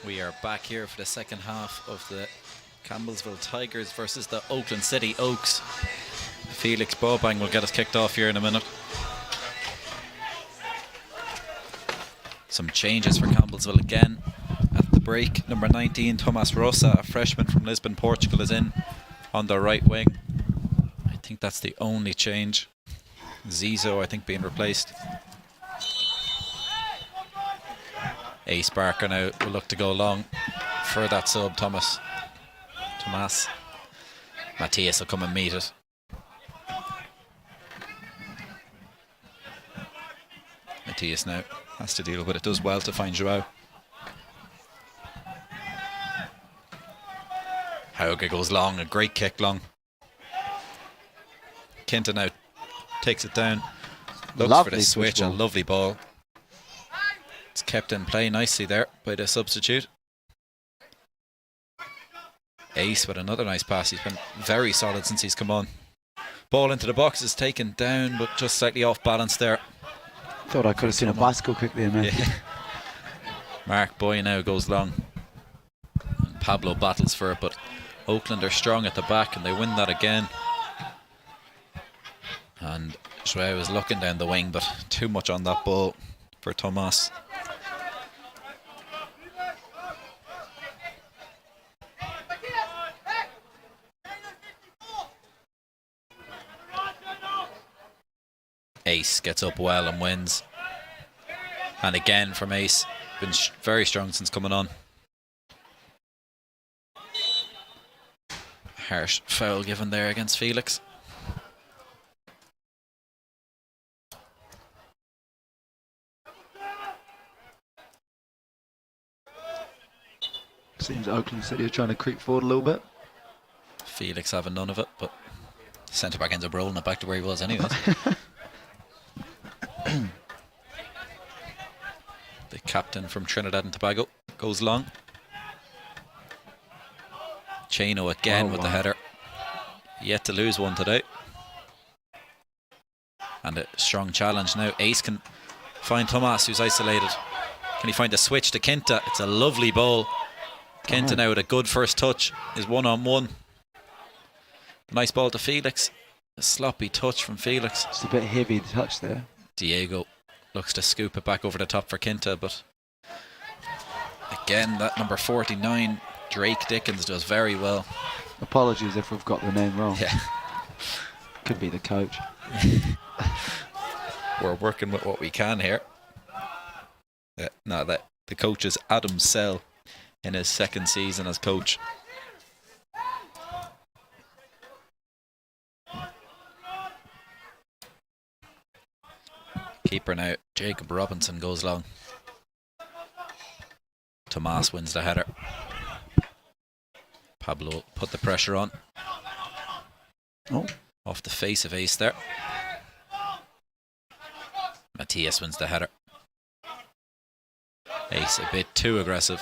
We are back here for the second half of the Campbellsville Tigers versus the Oakland City Oaks. Felix Bobang will get us kicked off here in a minute. Some changes for Campbellsville again at the break. Number 19, Tomas Rosa, a freshman from Lisbon, Portugal, is in on the right wing. I think that's the only change. Zizo, I think, being replaced. Ace Barker now will look to go long for that sub, Tomas. Matthias will come and meet it. Matthias now has to deal with it. Does well to find Joao. Hauge goes long, a great kick long. Kinta now takes it down. Looks Lovely for the switch, a ball. lovely ball. It's kept in play nicely there by the substitute. Ace with another nice pass. He's been very solid since he's come on. Ball into the box is taken down, but just slightly off balance there. Thought I could have seen a bicycle kick there, man. Yeah. Mark Boy now goes long. Pablo battles for it, but Oakland are strong at the back and they win that again. And Joao is looking down the wing, but too much on that ball for Tomas. Ace gets up well and wins. And again from Ace, been very strong since coming on. Harsh foul given there against Felix. Seems Oakland City are trying to creep forward a little bit. Felix having none of it, but centre back ends up rolling it back to where he was anyways. The captain from Trinidad and Tobago goes long. Chano again with the header. Yet to lose one today. And a strong challenge now. Ace can find Tomas, who's isolated. Can he find a switch to Kinta? It's a lovely ball. Kinta now with a good first touch is 1-on-1. Nice ball to Felix. A sloppy touch from Felix. Just a bit heavy to touch there. Diego looks to scoop it back over the top for Kinta, but again, that number 49, Drake Dickens, does very well. Apologies if we've got the name wrong. Yeah. Could be the coach. We're working with what we can here. The coach is Adam Sell in his second season as coach. Keeper now, Jacob Robinson goes long. Tomas wins the header. Pablo put the pressure on. Oh. Off the face of Ace there. Matthias wins the header. Ace a bit too aggressive,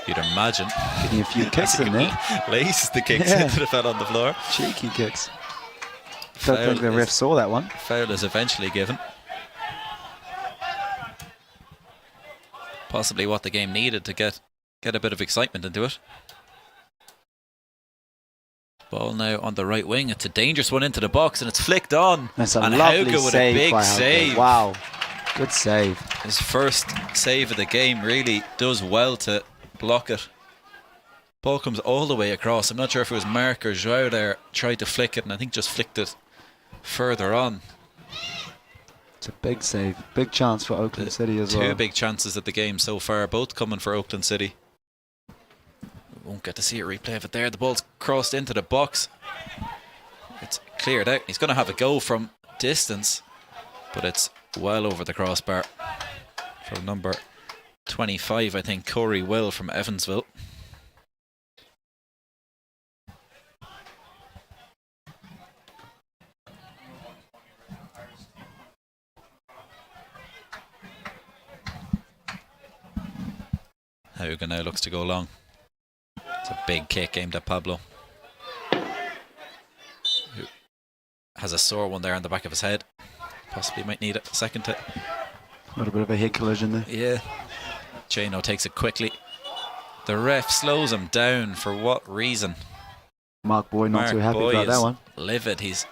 you'd imagine. Getting a few kicks in there. Laces the kicks into the fell on the floor. Cheeky kicks. Don't think the ref saw that one. Foul is eventually given. Possibly what the game needed to get a bit of excitement into it. Ball now on the right wing. It's a dangerous one into the box and it's flicked on. That's a and lovely Hauge with save a big by Hauge. save. Wow, good save. His first save of the game, really does well to block it. Ball comes all the way across. I'm not sure if it was Mark or Joao there tried to flick it and I think just flicked it further on. It's a big save. Big chance for Oakland City as well. Two big chances at the game so far, both coming for Oakland City. We won't get to see a replay of it there. The ball's crossed into the box. It's cleared out. He's going to have a go from distance, but it's well over the crossbar. From number 25, I think, Corey Will from Evansville. Hauge now looks to go long. It's a big kick aimed at Pablo, who has a sore one there on the back of his head. Possibly might need a second to... A little bit of a head collision there. Yeah. Chano takes it quickly. The ref slows him down. For what reason? Mark Boyd not too happy about that one. Livid. He's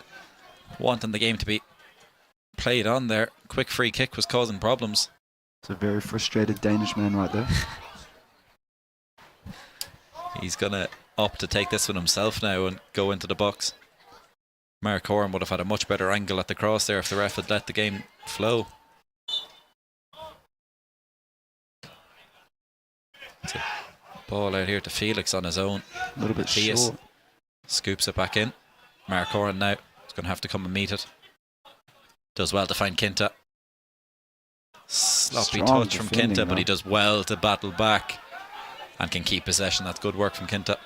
wanting the game to be played on there. Quick free kick was causing problems. It's a very frustrated Danish man right there. He's going to opt to take this one himself now and go into the box. Mark Horan would have had a much better angle at the cross there if the ref had let the game flow. It's a ball out here to Felix on his own. A little bit Matthias short. scoops it back in. Mark Horan now is going to have to come and meet it. Does well to find Kinta. Sloppy Strong touch from defending, Kinta, but he though. does well to battle back and can keep possession. That's good work from Kinta.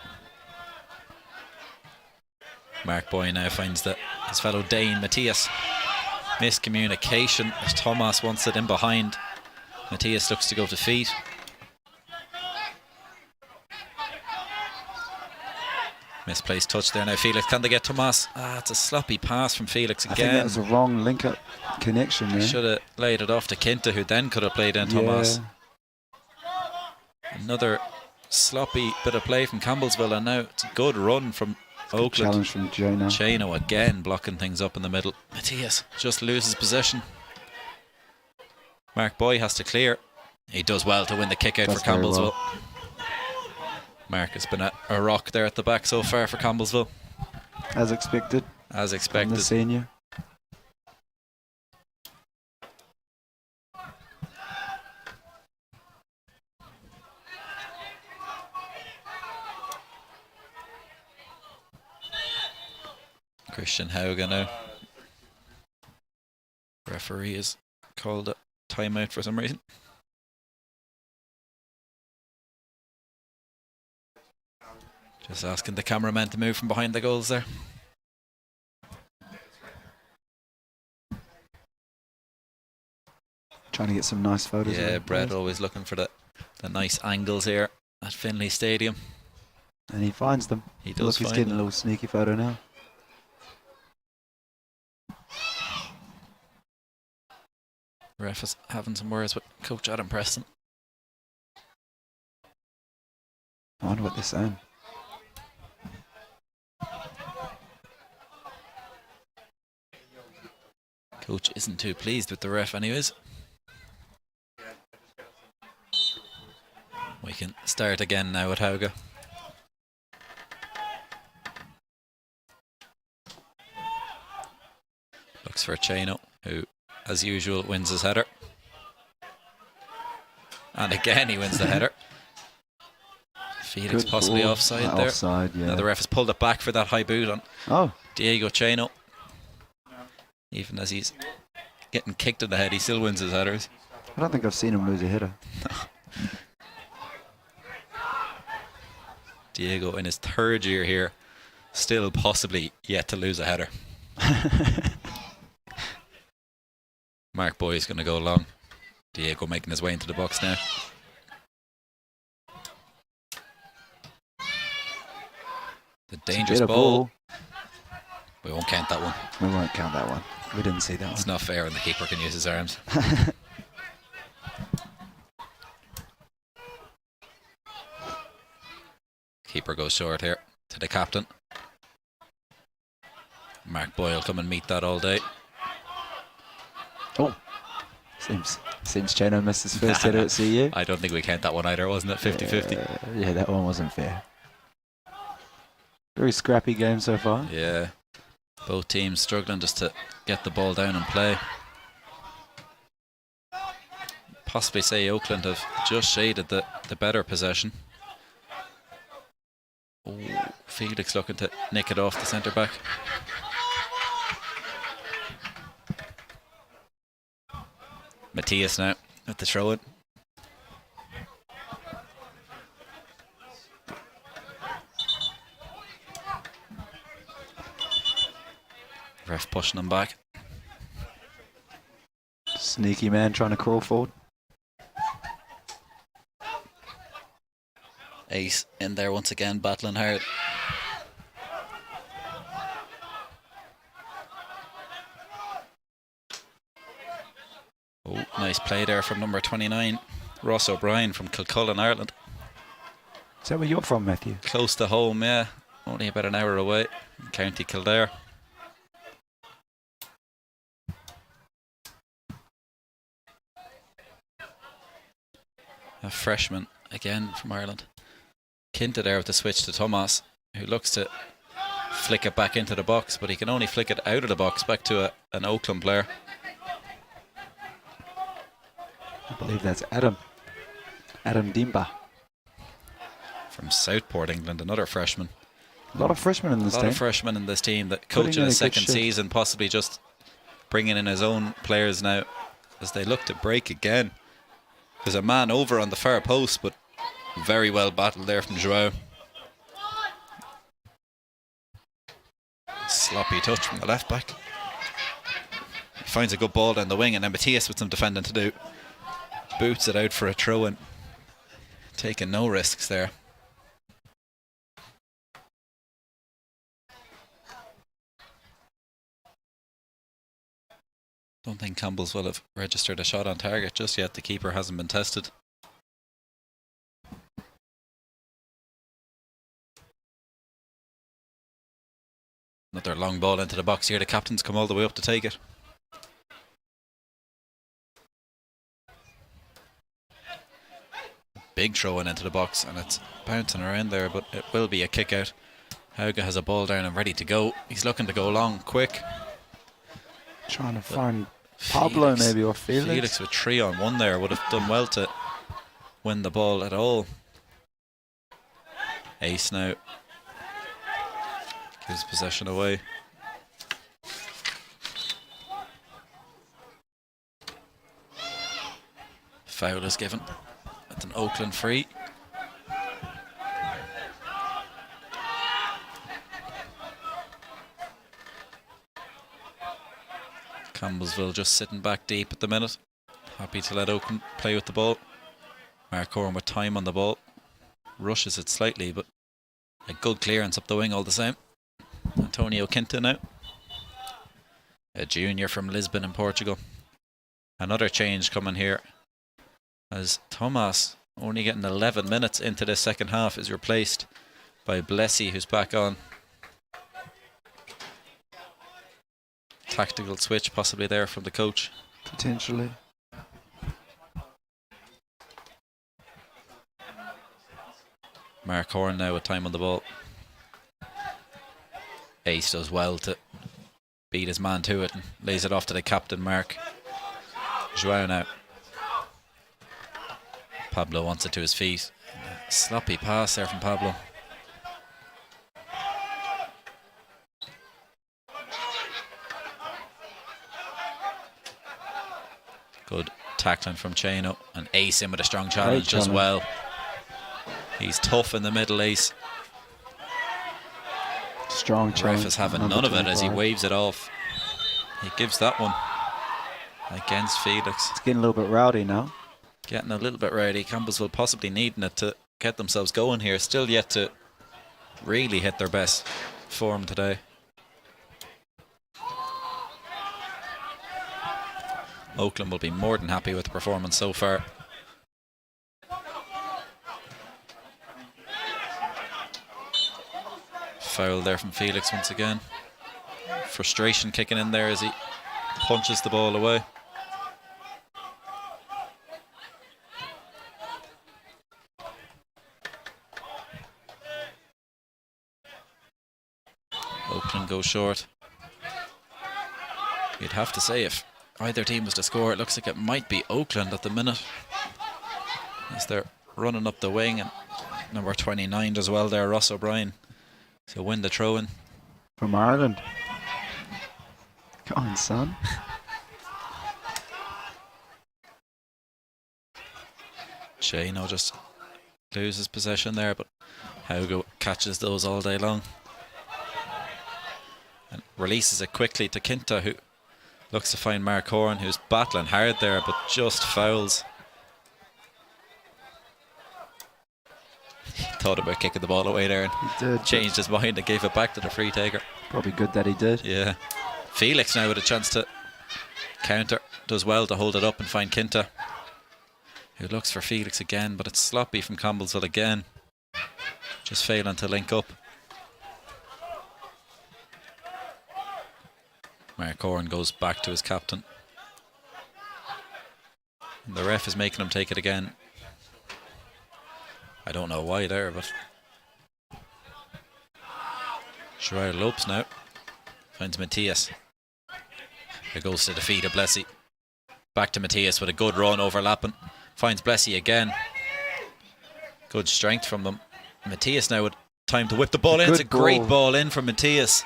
Mark Boy now finds his fellow Dane, Matthias. Miscommunication as Thomas wants it in behind. Matthias looks to go to feet. Misplaced touch there now. Felix, can they get Thomas? It's a sloppy pass from Felix I think that again. was a wrong link-up connection there. Should have laid it off to Kinta, who then could have played in Thomas. Another sloppy bit of play from Campbellsville, and now it's a good run from Oakland. Challenge from Jonah. Chano again blocking things up in the middle. Matthias just loses possession. Mark Boy has to clear. He does well to win the kick out Does for very Campbellsville. well. Mark has been a rock there at the back so far for Campbellsville. As expected. As From expected. the senior. Christian Hauga now. Referee has called a timeout for some reason. Just asking the cameraman to move from behind the goals there. Trying to get some nice photos. of Yeah, the Brett players. always looking for the nice angles here at Finlay Stadium. And he finds them. He does Look, he's find getting them. a little sneaky photo now. Ref is having some words with Coach Adam Preston. I wonder what they're saying. Coach isn't too pleased with the ref anyways. We can start again now at Hauga. Looks for Chano, who, as usual, wins his header. And again, he wins the header. Felix Good possibly ball. offside there. Offside, yeah. Now the ref has pulled it back for that high boot on Oh, Diego Chano. Even as he's getting kicked in the head, he still wins his headers. I don't think I've seen him lose a header. Diego in his third year here, still possibly yet to lose a header. Mark Boy is going to go long. Diego making his way into the box now. The dangerous Bit of ball. We won't count that one. We won't count that one. We didn't see that It's one. not fair and the keeper can use his arms. Keeper goes short here to the captain. Mark Boyle come and meet that all day. Oh, seems Chano missed his first header at CU. I don't think we count that one either, wasn't it? 50-50. Yeah, that one wasn't fair. Very scrappy game so far. Yeah. Both teams struggling just to get the ball down and play. Possibly say Oakland have just shaded the better possession. Oh, Felix looking to nick it off the centre back. Matthias now at the throw in. Ref pushing him back. Sneaky man trying to crawl forward. Ace in there once again, battling hard. Oh, nice play there from number 29, Ross O'Brien from Kilcullen, Ireland. Is that where you're from, Matthew? Close to home, yeah. Only about an hour away. County Kildare. A freshman again from Ireland. Kinta there with the switch to Tomas, who looks to flick it back into the box, but he can only flick it out of the box back to an Oakland player. I believe that's Adam Dimba. From Southport, England, another freshman. A lot of freshmen in this A lot team. of freshmen in this team that Putting coaching in his a good second shift. season, possibly just bringing in his own players now as they look to break again. There's a man over on the far post, but very well battled there from Joao. Sloppy touch from the left back. He finds a good ball down the wing, and then Matthias with some defending to do. Boots it out for a throw in. Taking no risks there. Don't think Campbellsville will have registered a shot on target just yet. The keeper hasn't been tested. Another long ball into the box here. The captains come all the way up to take it. Big throw in into the box, and it's bouncing around there, but it will be a kick out. Hauge has a ball down and ready to go. He's looking to go long, quick. Trying to find Pablo Felix, maybe, or Felix. Felix with 3-on-1 there would have done well to win the ball at all. Ace now gives possession away. Foul is given. It's an Oakland free. Campbellsville just sitting back deep at the minute. Happy to let Oakland play with the ball. Mark Oran with time on the ball. Rushes it slightly, but a good clearance up the wing all the same. Antonio Quinta now. A junior from Lisbon in Portugal. Another change coming here, as Tomas, only getting 11 minutes into this second half, is replaced by Blessy, who's back on. Tactical switch possibly there from the coach. Potentially. Mark Horn now with time on the ball. Ace does well to beat his man to it and lays it off to the captain, Mark. Joao now. Pablo wants it to his feet. Sloppy pass there from Pablo. Good tackling from Chano, and Ace in with a strong challenge as well. He's tough in the middle, Ace. Strong challenge. Ref is having none of it as he waves it off. He gives that one against Felix. It's getting a little bit rowdy now. Getting a little bit rowdy. Campbellsville possibly needing it to get themselves going here. Still yet to really hit their best form today. Oakland will be more than happy with the performance so far. Foul there from Felix once again. Frustration kicking in there as he punches the ball away. Oakland go short. You'd have to say if either team was to score, it looks like it might be Oakland at the minute, as they're running up the wing, and number 29 as well there, Ross O'Brien, to win the throw-in. From Ireland. Go on, son. Shano just loses possession there, but Hauge catches those all day long and releases it quickly to Quinta, who looks to find Mark Horan, who's battling hard there but just fouls. He thought about kicking the ball away there and He did. changed his mind and gave it back to the free taker. Probably good that he did. Yeah. Felix now with a chance to counter. Does well to hold it up and find Quinta, who looks for Felix again, but it's sloppy from Campbellsville again. just failing to link up. Mark Horan goes back to his captain. And the ref is making him take it again. I don't know why there, but Schreier Lopes now. Finds Matthias. Here goes to the feet of Blessy. Back to Matthias with a good run overlapping. Finds Blessy again. Good strength from them. Matthias now with time to whip the ball in. It's a great ball in from Matthias.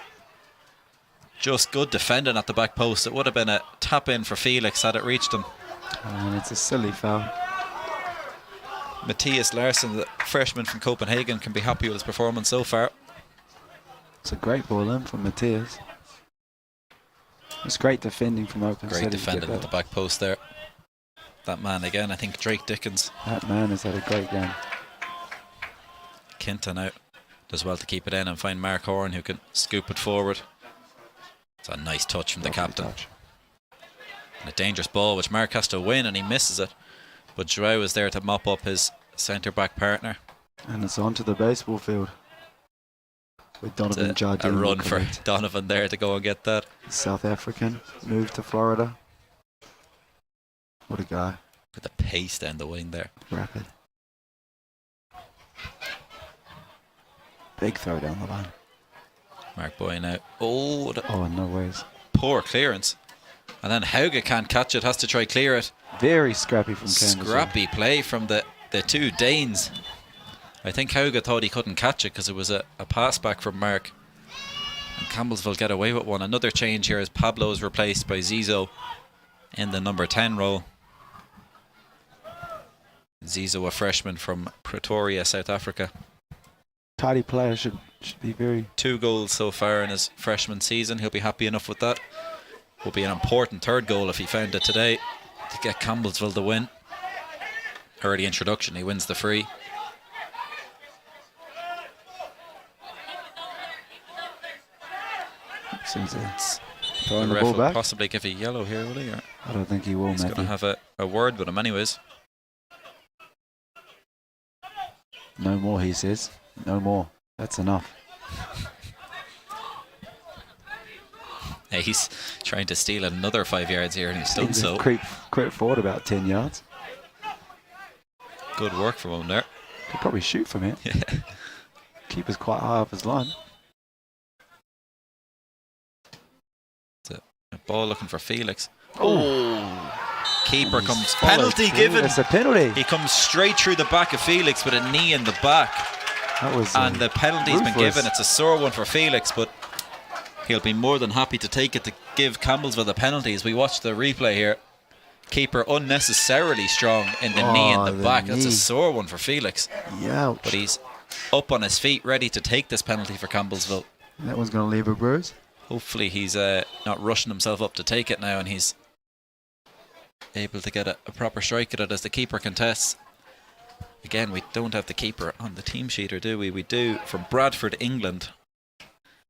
Just good defending at the back post. It would have been a tap in for Felix had it reached him. And it's a silly foul. Matthias Larsson, the freshman from Copenhagen, can be happy with his performance so far. It's a great ball in from Matthias. It's great defending from Oakland. Great defending at the back post there. That man again, I think Drake Dickens. That man has had a great game. Kinton out. Does well to keep it in and find Mark Horan who can scoop it forward. It's a nice touch from the captain. And a dangerous ball which Mark has to win and he misses it. But Joao is there to mop up his centre-back partner. And it's onto the baseball field. With Donovan Jardine. A run for Donovan there to go and get that. South African, moved to Florida. What a guy. With the pace down the wing there. Rapid. Big throw down the line. Mark Boyne out. Oh, no ways. Poor clearance. And then Hauge can't catch it, has to try clear it. Very scrappy from Campbellsville. Scrappy play from the two Danes. I think Hauge thought he couldn't catch it because it was a pass back from Mark. And Campbellsville get away with one. Another change here as Pablo is replaced by Zizo in the number 10 role. Zizo, a freshman from Pretoria, South Africa. Tidy player, should be very... 2 goals so far in his freshman season. He'll be happy enough with that. Will be an important 3rd goal if he found it today to get Campbellsville the win. Early introduction, he wins the free. Seems it's The throwing the ref ball will back. possibly give a yellow here, will he? Or I don't think he will, he's going to Matthew. have a word with him anyways. No more, he says. No more. That's enough. Yeah, he's trying to steal another 5 yards here and he's done so. Creep forward about 10 yards. Good work from him there. Could probably shoot from here. Yeah. Keeper's quite high off his line. It's a ball looking for Felix. Oh! Keeper comes. Followed Penalty through. given. It's a penalty. He comes straight through the back of Felix with a knee in the back. That was And the penalty's been ruthless. given. It's a sore one for Felix, but he'll be more than happy to take it to give Campbellsville the penalty. As we watch the replay here, keeper unnecessarily strong in the knee in the back. That's a sore one for Felix. Yeah. But he's up on his feet, ready to take this penalty for Campbellsville. That one's going to leave a bruise. Hopefully he's not rushing himself up to take it now, and he's able to get a proper strike at it as the keeper contests. Again, we don't have the keeper on the team sheet, or do we? We do, from Bradford, England.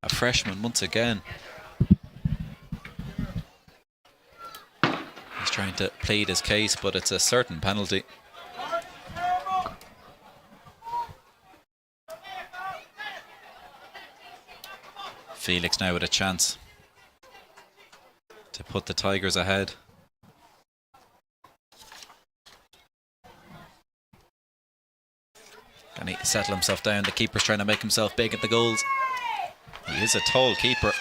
A freshman once again. He's trying to plead his case, but it's a certain penalty. Felix now with a chance to put the Tigers ahead. Can he settle himself down? The keeper's trying to make himself big at the goals. He is a tall keeper.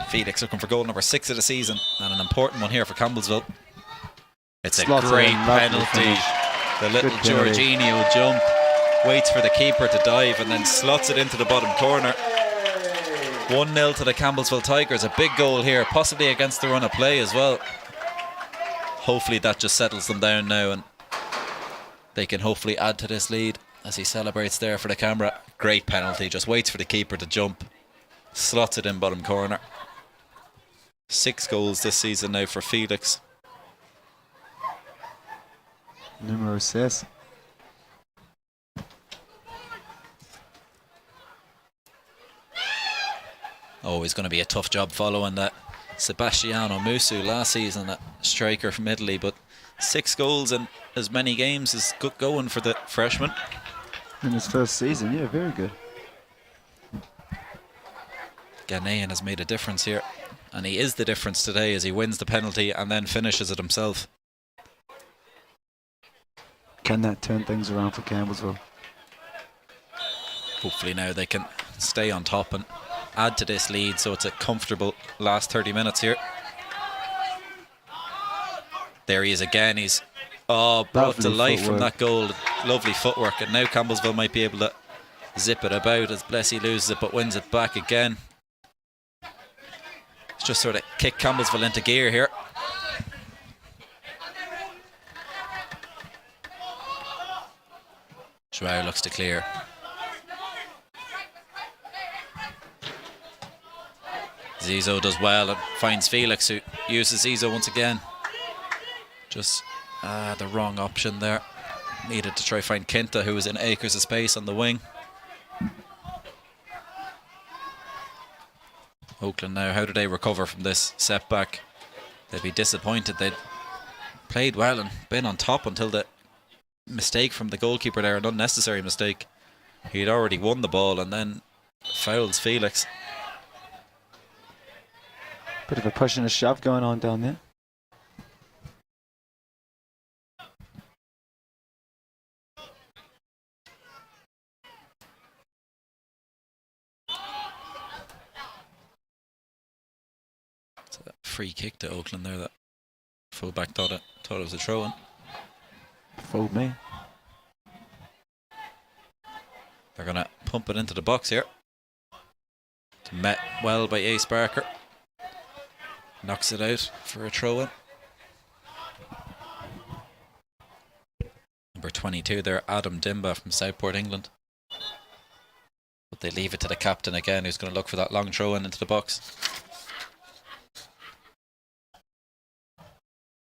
Felix looking for goal number 6 of the season, and an important one here for Campbellsville. It's a great penalty. The little Jorginho jump, waits for the keeper to dive and then slots it into the bottom corner. 1-0 to the Campbellsville Tigers. A big goal here, possibly against the run of play as well. Hopefully that just settles them down now and they can hopefully add to this lead as he celebrates there for the camera. Great penalty, just waits for the keeper to jump, slots it in bottom corner. 6 goals this season now for Felix. Numero 6. Always going to be a tough job following that Sebastiano Musu last season, that striker from Italy, but 6 goals in as many games is good going for the freshman. In his first season, yeah, very good. Ghanaian has made a difference here, and he is the difference today as he wins the penalty and then finishes it himself. Can that turn things around for Campbellsville? Hopefully now they can stay on top and add to this lead so it's a comfortable last 30 minutes here. There he is again. He's brought Lovely to life from footwork. that goal. Lovely footwork, and now Campbellsville might be able to zip it about as Blessy loses it but wins it back again. It's just sort of kick Campbellsville into gear here. Joao looks to clear. Zizo does well and finds Felix, who uses Zizo once again. Just the wrong option there. Needed to try find Kinta, who was in acres of space on the wing. Oakland now, how do they recover from this setback? They'd be disappointed. They'd played well and been on top until the mistake from the goalkeeper there, an unnecessary mistake. He'd already won the ball and then fouls Felix. Bit of a push and a shove going on down there. It's a free kick to Oakland there. That fullback thought it was a throw-in. Fooled me. They're going to pump it into the box here. It's met well by Ace Barker. Knocks it out for a throw-in. Number 22 there, Adam Dimba from Southport, England. But they leave it to the captain again, who's going to look for that long throw-in into the box.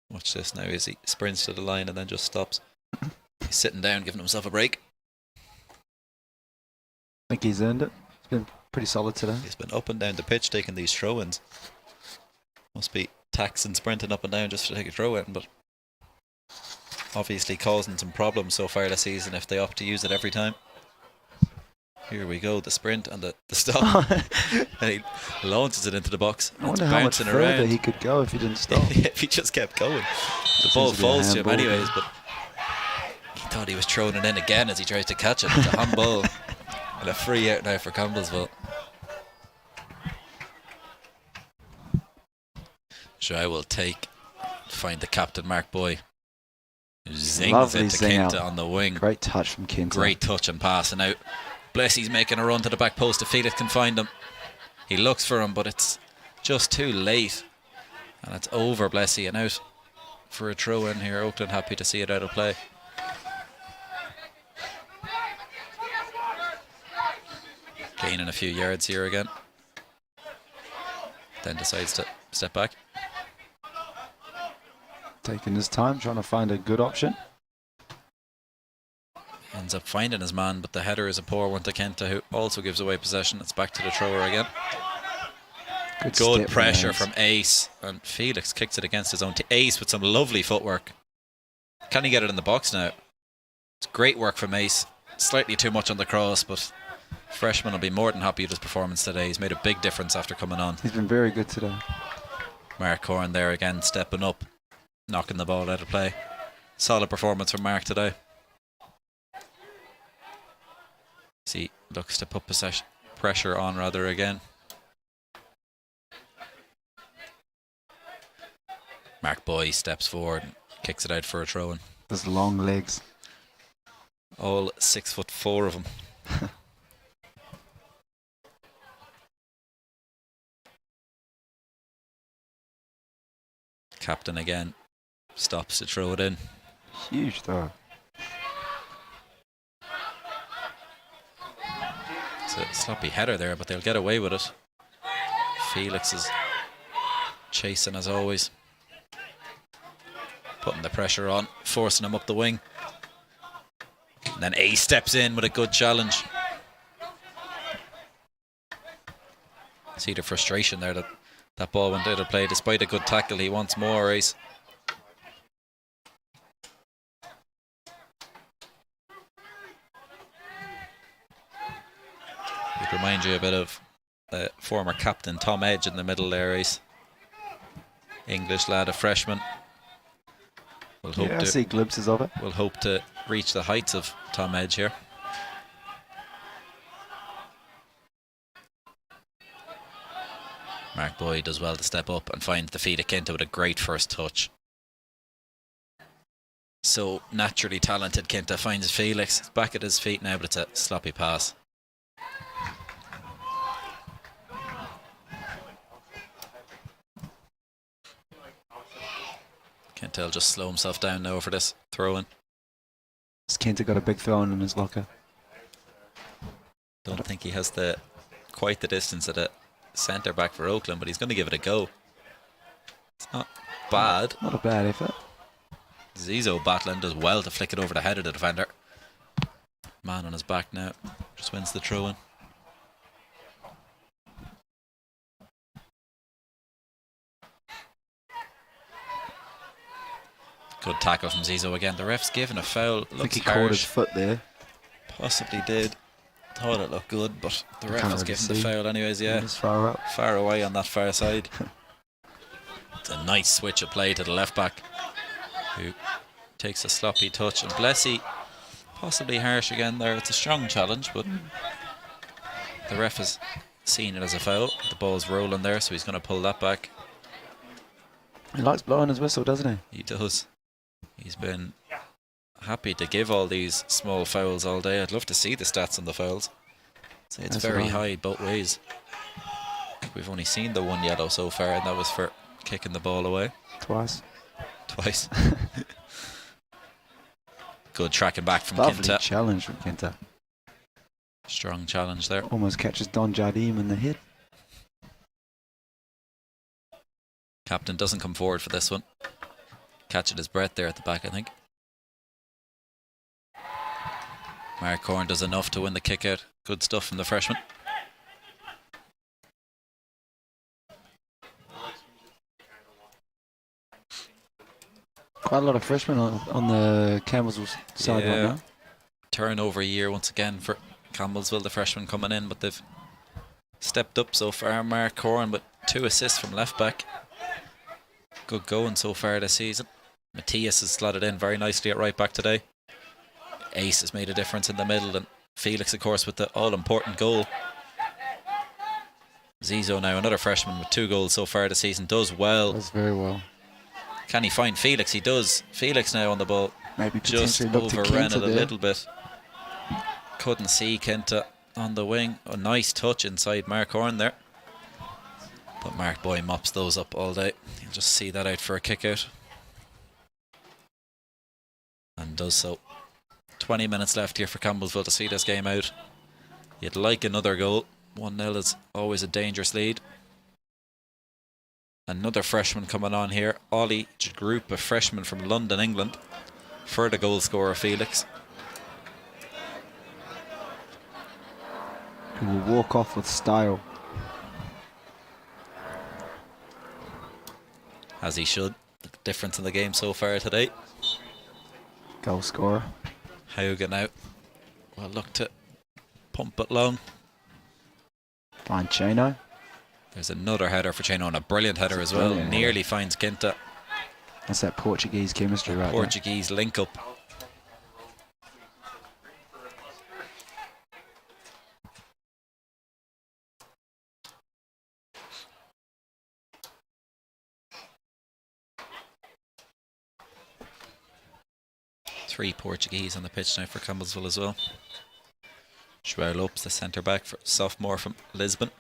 Watch this now as he sprints to the line and then just stops. He's sitting down, giving himself a break. I think he's earned it. He's been pretty solid today. He's been up and down the pitch taking these throw-ins. Must be taxing, sprinting up and down just to take a throw-in, but obviously causing some problems so far this season if they opt to use it every time. Here we go, the sprint and the stop. And he launches it into the box. I wonder how much further he could go if he didn't stop. If he just kept going. The ball falls to him anyways, but he thought he was throwing it in again as he tries to catch it. It's a handball and a free out now for Campbellsville. Joao will find the captain, Mark Boy. Zings Lovely it to zing Kinta out. on the wing. Great touch from Kinta. Great touch and pass, and now Blessy's making a run to the back post if Felix can find him. He looks for him, but it's just too late. And it's over Blessy and out for a throw in here. Oakland happy to see it out of play. Gaining a few yards here again. Then decides to step back. Taking his time, trying to find a good option. Ends up finding his man, but the header is a poor one to Kenta, who also gives away possession. It's back to the thrower again. Good pressure from Ace, and Felix kicks it against his own Ace with some lovely footwork. Can he get it in the box now? It's great work from Ace. Slightly too much on the cross, but freshman will be more than happy with his performance today. He's made a big difference after coming on. He's been very good today. Mark Horn there again, stepping up, knocking the ball out of play. Solid performance from Mark today. See, looks to put pressure on rather again. Mark Boy steps forward and kicks it out for a throw-in. Those long legs. All 6'4" of them. Captain again stops to throw it in. Huge throw. It's a sloppy header there, but they'll get away with it. Felix is chasing as always. Putting the pressure on, forcing him up the wing. And then Ace steps in with a good challenge. See the frustration there that ball went out of play. Despite a good tackle, he wants more, Ace. It reminds you a bit of former captain Tom Edge in the middle there. He's English lad, a freshman. We'll hope I see glimpses of it. We'll hope to reach the heights of Tom Edge here. Mark Boyd does well to step up and finds the feet of Kinta with a great first touch. So naturally talented Kinta finds Felix. It's back at his feet now, but it's a sloppy pass. Kinta will just slow himself down now for this throw-in. Has Kinta got a big throw-in in his locker? Don't think he has quite the distance at a centre back for Oakland, but he's going to give it a go. It's not bad. Not a bad effort. Zizo battling, does well to flick it over the head of the defender. Man on his back now, just wins the throw-in. Good tackle from Zizo again. The ref's given a foul. I think he caught his foot there. Possibly did. Thought it looked good, but the ref has given the foul anyways, yeah. It's far up. Far away on that far side. It's a nice switch of play to the left back, who takes a sloppy touch. And Blessy, possibly harsh again there. It's a strong challenge, but the ref has seen it as a foul. The ball's rolling there, so he's going to pull that back. He likes blowing his whistle, doesn't he? He does. He's been happy to give all these small fouls all day. I'd love to see the stats on the fouls. So it's very high both ways. We've only seen the one yellow so far, and that was for kicking the ball away. Twice. Good tracking back from Lovely Kinta. challenge from Kinta. Strong challenge there. Almost catches Don Jardim in the head. Captain doesn't come forward for this one. Catching his breath there at the back, I think. Mark Corn does enough to win the kick out. Good stuff from the freshman. Quite a lot of freshmen on the Campbellsville side right now. Turnover year once again for Campbellsville, the freshmen coming in, but they've stepped up so far. Mark Corn with 2 assists from left back. Good going so far this season. Matthias has slotted in very nicely at right back today. Ace has made a difference in the middle, and Felix, of course, with the all-important goal. Zizo now, another freshman with 2 goals so far this season, does well. Does very well. Can he find Felix? He does. Felix now on the ball. Maybe Just overran it a little bit. Couldn't see Kinta on the wing. A nice touch inside Mark Horn there. But Mark Boy mops those up all day. He'll just see that out for a kick out. And does so. 20 minutes left here for Campbellsville to see this game out. You'd like another goal. 1-0 is always a dangerous lead. Another freshman coming on here. Ollie Group, a freshman from London, England, for the goal scorer Felix. Who will walk off with style. As he should. The difference in the game so far today. Goal scorer. Haugen out. Well, look to pump it long. Fine Chano. There's another header for Chano, and a brilliant header as well. Nearly finds Kinta. That's that Portuguese chemistry right there. Portuguese link up. Three Portuguese on the pitch now for Campbellsville as well. João Lopes, the centre back, for sophomore from Lisbon.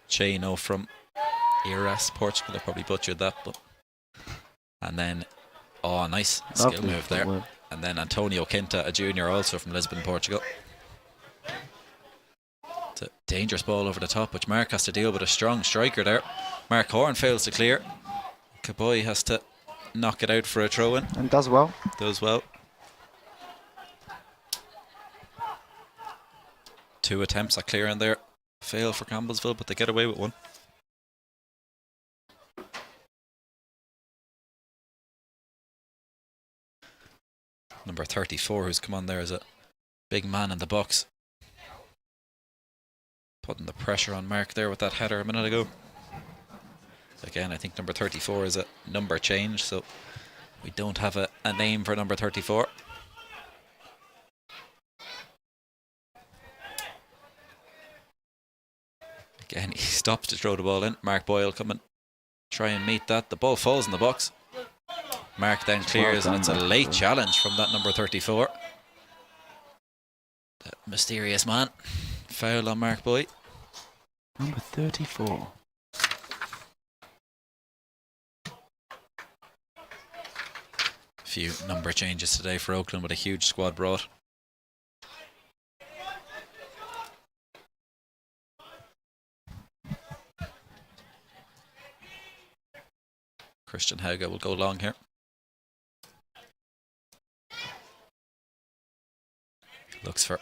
Chano from Iras, Portugal. I probably butchered that, but. And then, oh, nice skill move there. Footwork. And then Antonio Quinta, a junior, also from Lisbon, Portugal. It's a dangerous ball over the top, which Mark has to deal with. A strong striker there. Mark Horn fails to clear. Kaboy has to knock it out for a throw-in. And does well. Does well. 2 attempts at clearing there. Fail for Campbellsville, but they get away with one. Number 34, who's come on there, is a big man in the box. Putting the pressure on Mark there with that header a minute ago. Again, I think number 34 is a number change, so we don't have a name for number 34. Again, he stops to throw the ball in. Mark Boyle coming, try and meet that. The ball falls in the box. Mark then clears, and it's a late challenge from that number 34. The mysterious man. Foul on Mark Boyle. Number 34. Few number changes today for Oakland with a huge squad brought. Christian Hauge will go long here. Looks for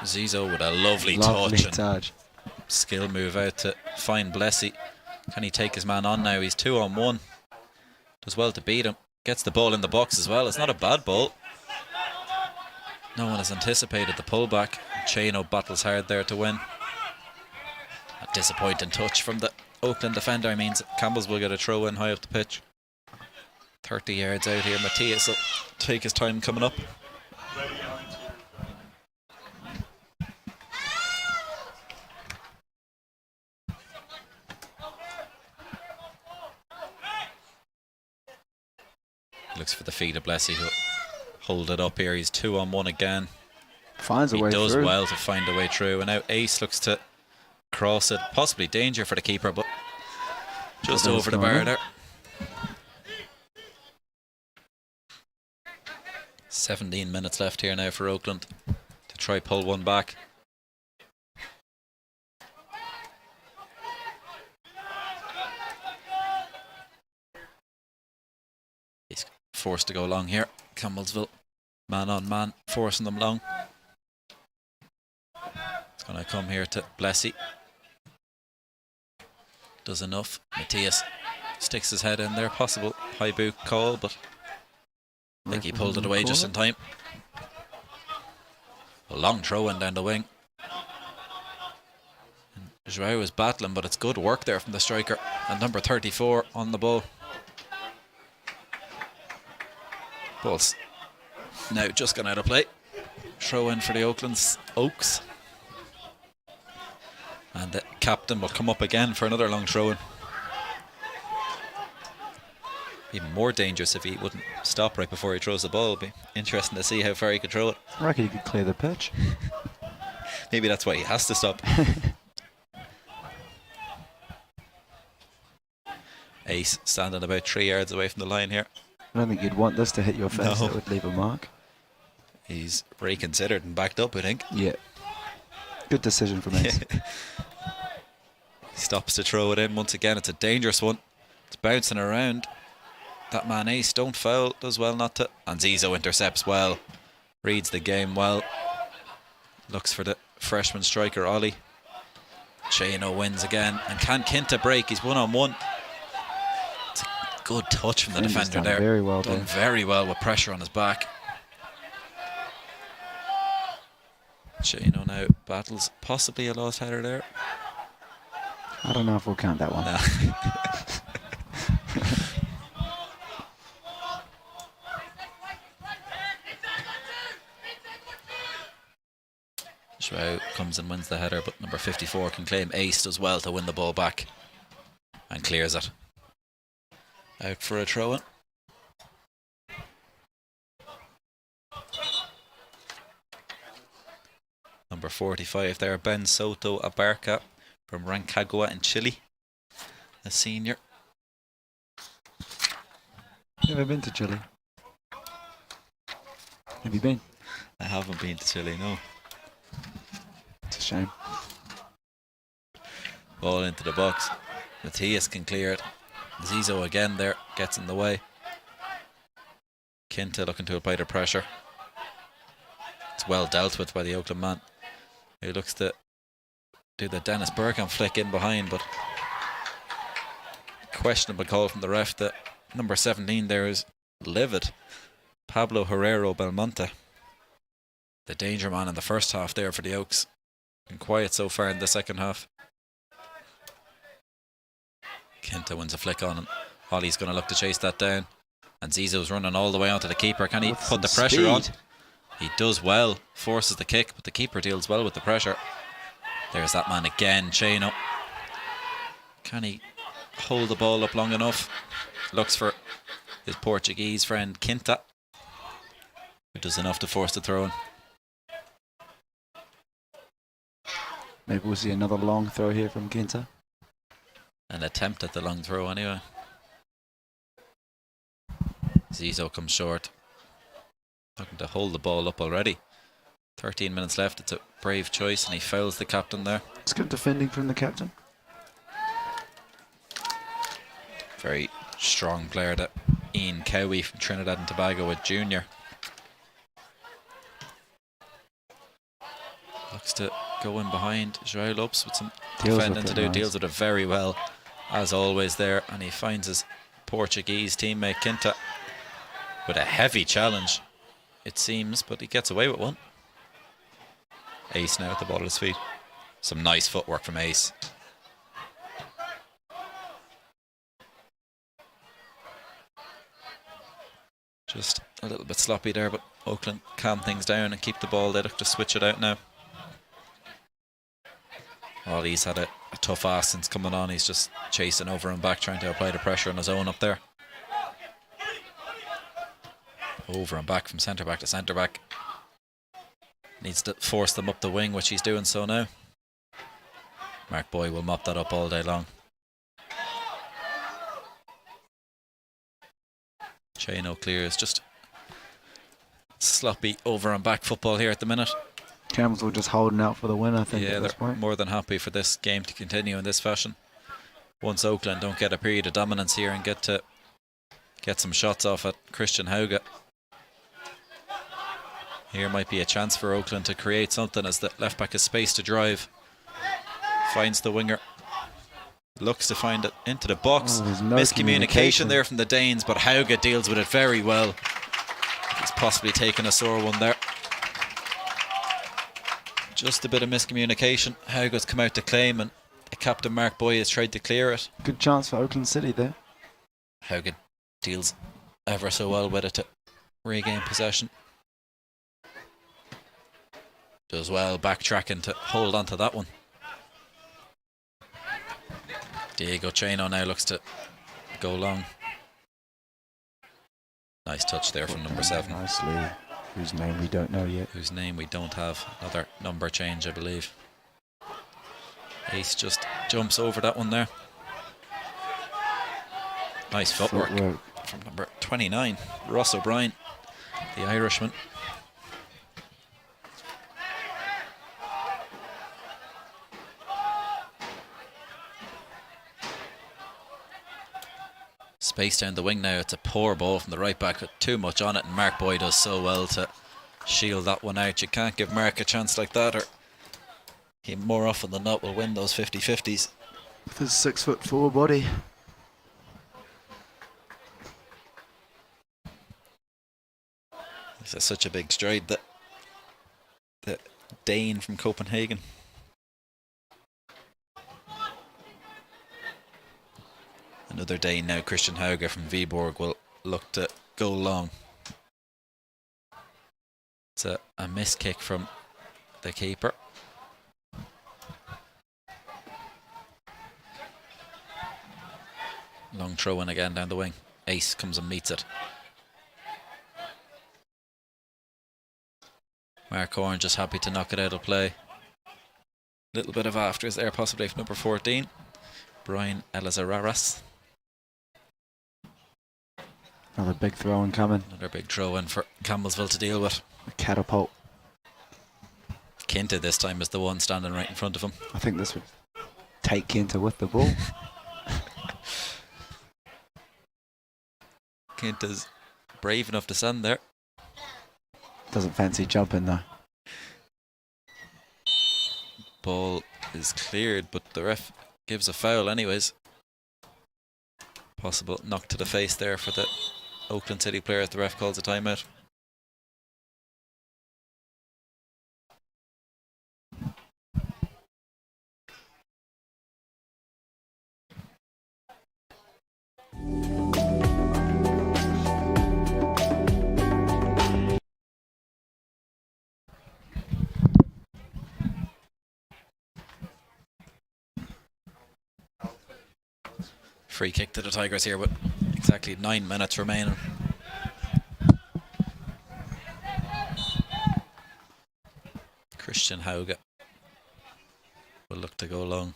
Zizo with a lovely touch. And skill move out to find Blessy. Can he take his man on now? He's 2-on-1. Does well to beat him. Gets the ball in the box as well. It's not a bad ball. No one has anticipated the pullback. Chano battles hard there to win. A disappointing touch from the Oakland defender means Campbellsville will get a throw in high up the pitch. 30 yards out here. Matthias will take his time coming up. Looks for the feet of Blessy, who'll hold it up here. He's 2-on-1 again. Finds a way through. He does well to find a way through. And now Ace looks to cross it. Possibly danger for the keeper, but just over the bar there. 17 minutes left here now for Oakland to try pull one back. He's forced to go long here. Campbellsville, man on man, forcing them long. It's going to come here to Blessy. Does enough. Matthias sticks his head in there. Possible high boot call, but I think he pulled it away just in time. A long throw in down the wing. Joao is battling, but it's good work there from the striker. And number 34 on the ball. Ball's now just gone out of play. Throw in for the Oakland's Oaks. And the captain will come up again for another long throw in. Even more dangerous if he wouldn't stop right before he throws the ball. It'll be interesting to see how far he could throw it. I reckon he could clear the pitch. Maybe that's why he has to stop. Ace standing about 3 yards away from the line here. I don't think you'd want this to hit your face. No. That would leave a mark. He's reconsidered and backed up, I think. Yeah. Good decision from Ace. Stops to throw it in once again. It's a dangerous one. It's bouncing around. That man Ace, don't foul, does well not to. And Zizo intercepts well. Reads the game well. Looks for the freshman striker, Ollie. Chano wins again. And can Kinta break? He's 1-on-1. It's a good touch from the defender there. Very well done very well with pressure on his back. Chano now battles possibly a lost header there. I don't know if we'll count that one. No. Joao comes and wins the header, but number 54 can claim Ace does well to win the ball back and clears it. Out for a throw-in. Number 45 there, Ben Soto Abarca from Rancagua in Chile, a senior. Never been to Chile. Have you been? I haven't been to Chile, no. It's a shame. Ball into the box. Matthias can clear it. Zizo again there, gets in the way. Kinta looking to apply the pressure. It's well dealt with by the Oakland man. He looks to do the Dennis Bergkamp flick in behind, but questionable call from the ref. The number 17 there is livid. Pablo Herrero Belmonte, the danger man in the first half there for the Oaks. Been quiet so far in the second half. Kinta wins a flick on him. Ollie's going to look to chase that down. And Zizou's running all the way onto the keeper. Can he put the pressure on? He does well. Forces the kick, but the keeper deals well with the pressure. There's that man again, Chano. Can he hold the ball up long enough? Looks for his Portuguese friend Quinta, who does enough to force the throw in. Maybe we'll see another long throw here from Quinta. An attempt at the long throw anyway. Zizou comes short. Looking to hold the ball up already. 13 minutes left. It's a brave choice, and he fouls the captain there. It's good defending from the captain. Very strong player, that Ian Cowie from Trinidad and Tobago, a junior. Looks to go in behind Joao Lopes with some defending to do. Nice. Deals with it very well, as always there, and he finds his Portuguese teammate Quinta with a heavy challenge, it seems, but he gets away with one. Ace now at the ball at his feet. Some nice footwork from Ace. Just a little bit sloppy there, but Oakland calm things down and keep the ball. They look to switch it out now. Ollie's had a tough ass since coming on. He's just chasing over and back, trying to apply the pressure on his own up there. Over and back from centre back to centre back. Needs to force them up the wing, which he's doing so now. Mark Boy will mop that up all day long. Chano clears. Just sloppy over and back football here at the minute. Campbellsville just holding out for the win, I think, Yeah, at this they're point. more than happy for this game to continue in this fashion. Once Oakland don't get a period of dominance here and get some shots off at Christian Hauge. Here might be a chance for Oakland to create something as the left back has space to drive. Finds the winger. Looks to find it into the box. Oh, no Miscommunication there from the Danes, but Hauge deals with it very well. He's possibly taken a sore one there. Just a bit of miscommunication. Hauge's come out to claim, and Captain Mark Boy has tried to clear it. Good chance for Oakland City there. Hauge deals ever so well with it to regain possession. Does well backtracking to hold on to that one. Diego Chano now looks to go long. Nice touch there from number 7. Nicely. Whose name we don't know yet. Whose name we don't have. Another number change, I believe. Ace just jumps over that one there. Nice footwork from number 29, Ross O'Brien, the Irishman. Space down the wing now. It's a poor ball from the right back with too much on it, and Mark Boy does so well to shield that one out. You can't give Mark a chance like that, or he more often than not will win those 50-50s. With his 6'4" body. It's such a big stride, that the Dane from Copenhagen. Another Dane now, Christian Hauge from Viborg, will look to go long. It's a miss kick from the keeper. Long throw in again down the wing. Ace comes and meets it. Mark Horn just happy to knock it out of play. Little bit of afters there, possibly from number 14, Brian Elizararas. Another big throw in coming. Another big throw in for Campbellsville to deal with. A catapult. Quinta this time is the one standing right in front of him. I think this would take Quinta with the ball. Quinta's brave enough to stand there. Doesn't fancy jumping though. Ball is cleared, but the ref gives a foul anyways. Possible knock to the face there for the Oakland City player if the ref calls a timeout. Free kick to the Tigers here with exactly 9 minutes remaining. Christian Hauge will look to go long.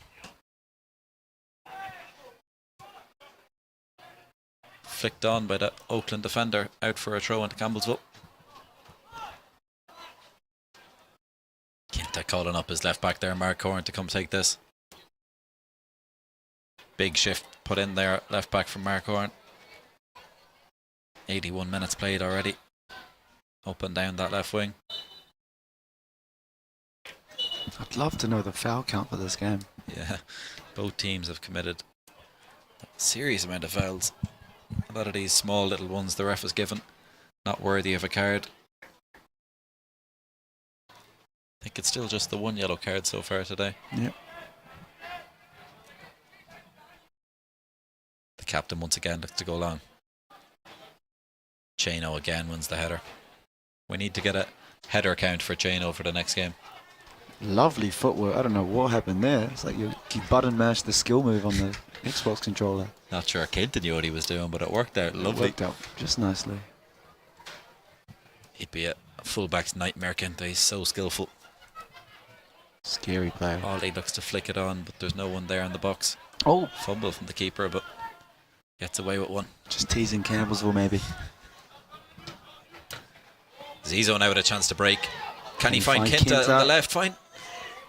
Flicked on by the Oakland defender, out for a throw into Campbellsville. Kinta calling up his left back there, Mark Horn, to come take this. Big shift put in there, left back from Mark Horn. 81 minutes played already. Up and down that left wing. I'd love to know the foul count for this game. Yeah, both teams have committed a serious amount of fouls. A lot of these small little ones the ref has given, not worthy of a card. I think it's still just the one yellow card so far today. Yep. The captain once again looks to go long. Chano again wins the header. We need to get a header count for Chano for the next game. Lovely footwork. I don't know what happened there. It's like you button mashed the skill move on the Xbox controller. Not sure Kinta knew what he was doing, but it worked out lovely. It worked out just nicely. He'd be a fullback's nightmare, Kinta. He's so skillful. Scary player. Ollie looks to flick it on, but there's no one there in the box. Oh, Fumble from the keeper, but gets away with one. just teasing Campbellsville maybe. Zizo now with a chance to break. Can he find find Kinta Kinta? on the left? Fine.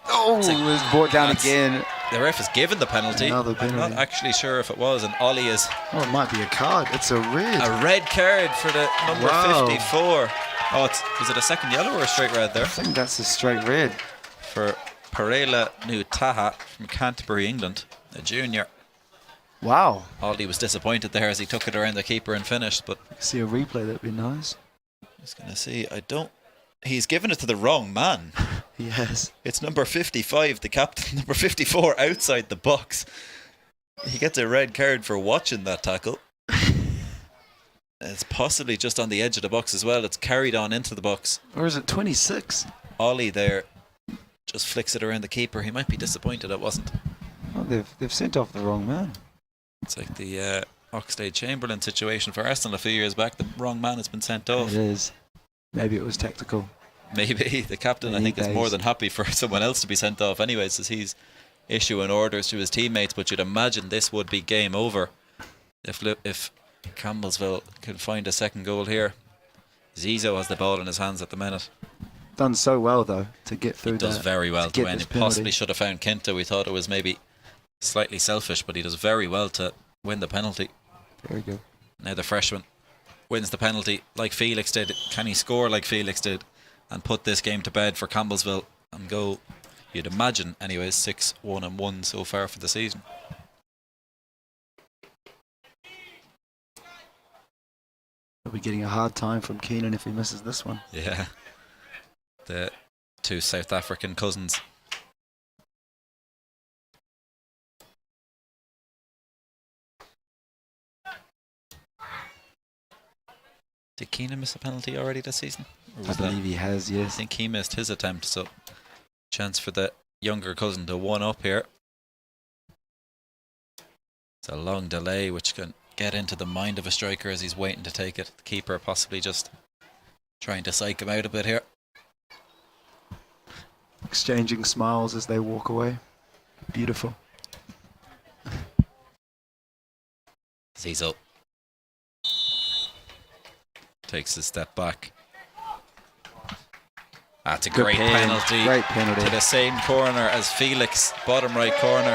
Oh, it was brought down That's- again. The ref has given the penalty. Another I'm penalty. not actually sure if it was, and Ollie is Oh, it might be a card. It's a red. a red card for the number Wow. 54. Oh, was it a second yellow or a straight red there? I think that's a straight red. For Perela Nutaha from Canterbury, England, a junior. Wow. Ollie was disappointed there as he took it around the keeper and finished, but See a replay, that'd be nice. I was going to see, he's given it to the wrong man. Yes. It's number 55, the captain, number 54 outside the box. He gets a red card for watching that tackle. It's possibly just on the edge of the box as well. It's carried on into the box. Or is it 26? Ollie there just flicks it around the keeper. He might be disappointed it wasn't. Oh, they've sent off the wrong man. It's like the Oxlade Chamberlain situation for Arsenal a few years back. The wrong man has been sent off. It is. Maybe it was tactical. Maybe the captain, I Many think, is more days. than happy for someone else to be sent off anyways, as he's issuing orders to his teammates. But you'd imagine this would be game over if Campbellsville can find a second goal here. Zizo has the ball in his hands at the minute. Done so well though to get through. He does very well to get win. this He possibly penalty. should have found Kinta. We thought it was maybe slightly selfish, but he does very well to win the penalty. Very good. Now the freshman wins the penalty like Felix did. Can he score like Felix did and put this game to bed for Campbellsville and go, you'd imagine anyways, 6-1-1 so far for the season? He'll be getting a hard time from Keenan if he misses this one. Yeah. The two South African cousins. Did Keenan miss a penalty already this season? Or I was that- believe he has, I yes. think he missed his attempt, so chance for the younger cousin to one up here. It's a long delay which can get into the mind of a striker as he's waiting to take it. The keeper possibly just trying to psych him out a bit here. Exchanging smiles as they walk away. Beautiful. Zizo takes a step back. That's a Good great pen. penalty. Great penalty. To the same corner as Felix, bottom right corner.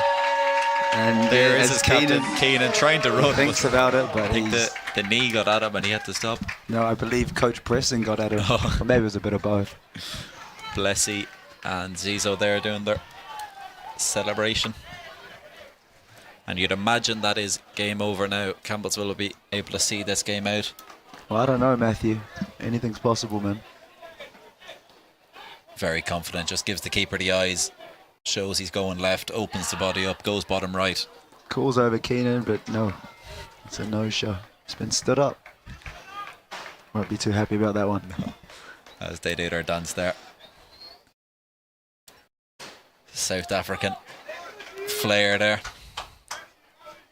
And There is as his captain, Keenan, trying to run. thinks but about it, but I think he's... the knee got at him and he had to stop. No, I believe Coach Preston got at him. Oh. Or maybe it was a bit of both. Blessy and Zizo there doing their celebration. And you'd imagine that is game over now. Campbellsville will be able to see this game out. Well, I don't know, Matthew. Anything's possible, man. Very confident, just gives the keeper the eyes. Shows he's going left, opens the body up, goes bottom right. Calls over Keenan, but no. It's a no-show. He's been stood up. Won't be too happy about that one. As they do their dance there. South African flair there.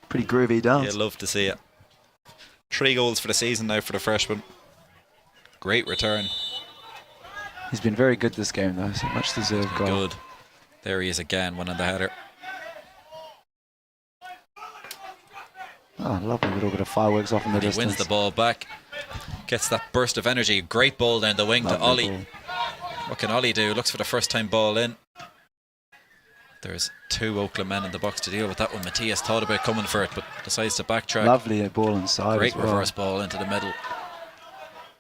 Pretty groovy dance. You love to see it. 3 goals for the season now for the freshman. Great return. He's been very good this game, though. So much deserved goal. Good. There he is again, winning the header. Oh, lovely little bit of fireworks off in the He distance. wins the ball back. Gets that burst of energy. Great ball down the wing to Lovely Ollie. ball. What can Ollie do? Looks for the first time ball in. There's 2 Oakland men in the box to deal with that one. Matthias thought about coming for it, but decides to backtrack. Lovely ball inside. Great as well. reverse ball into the middle.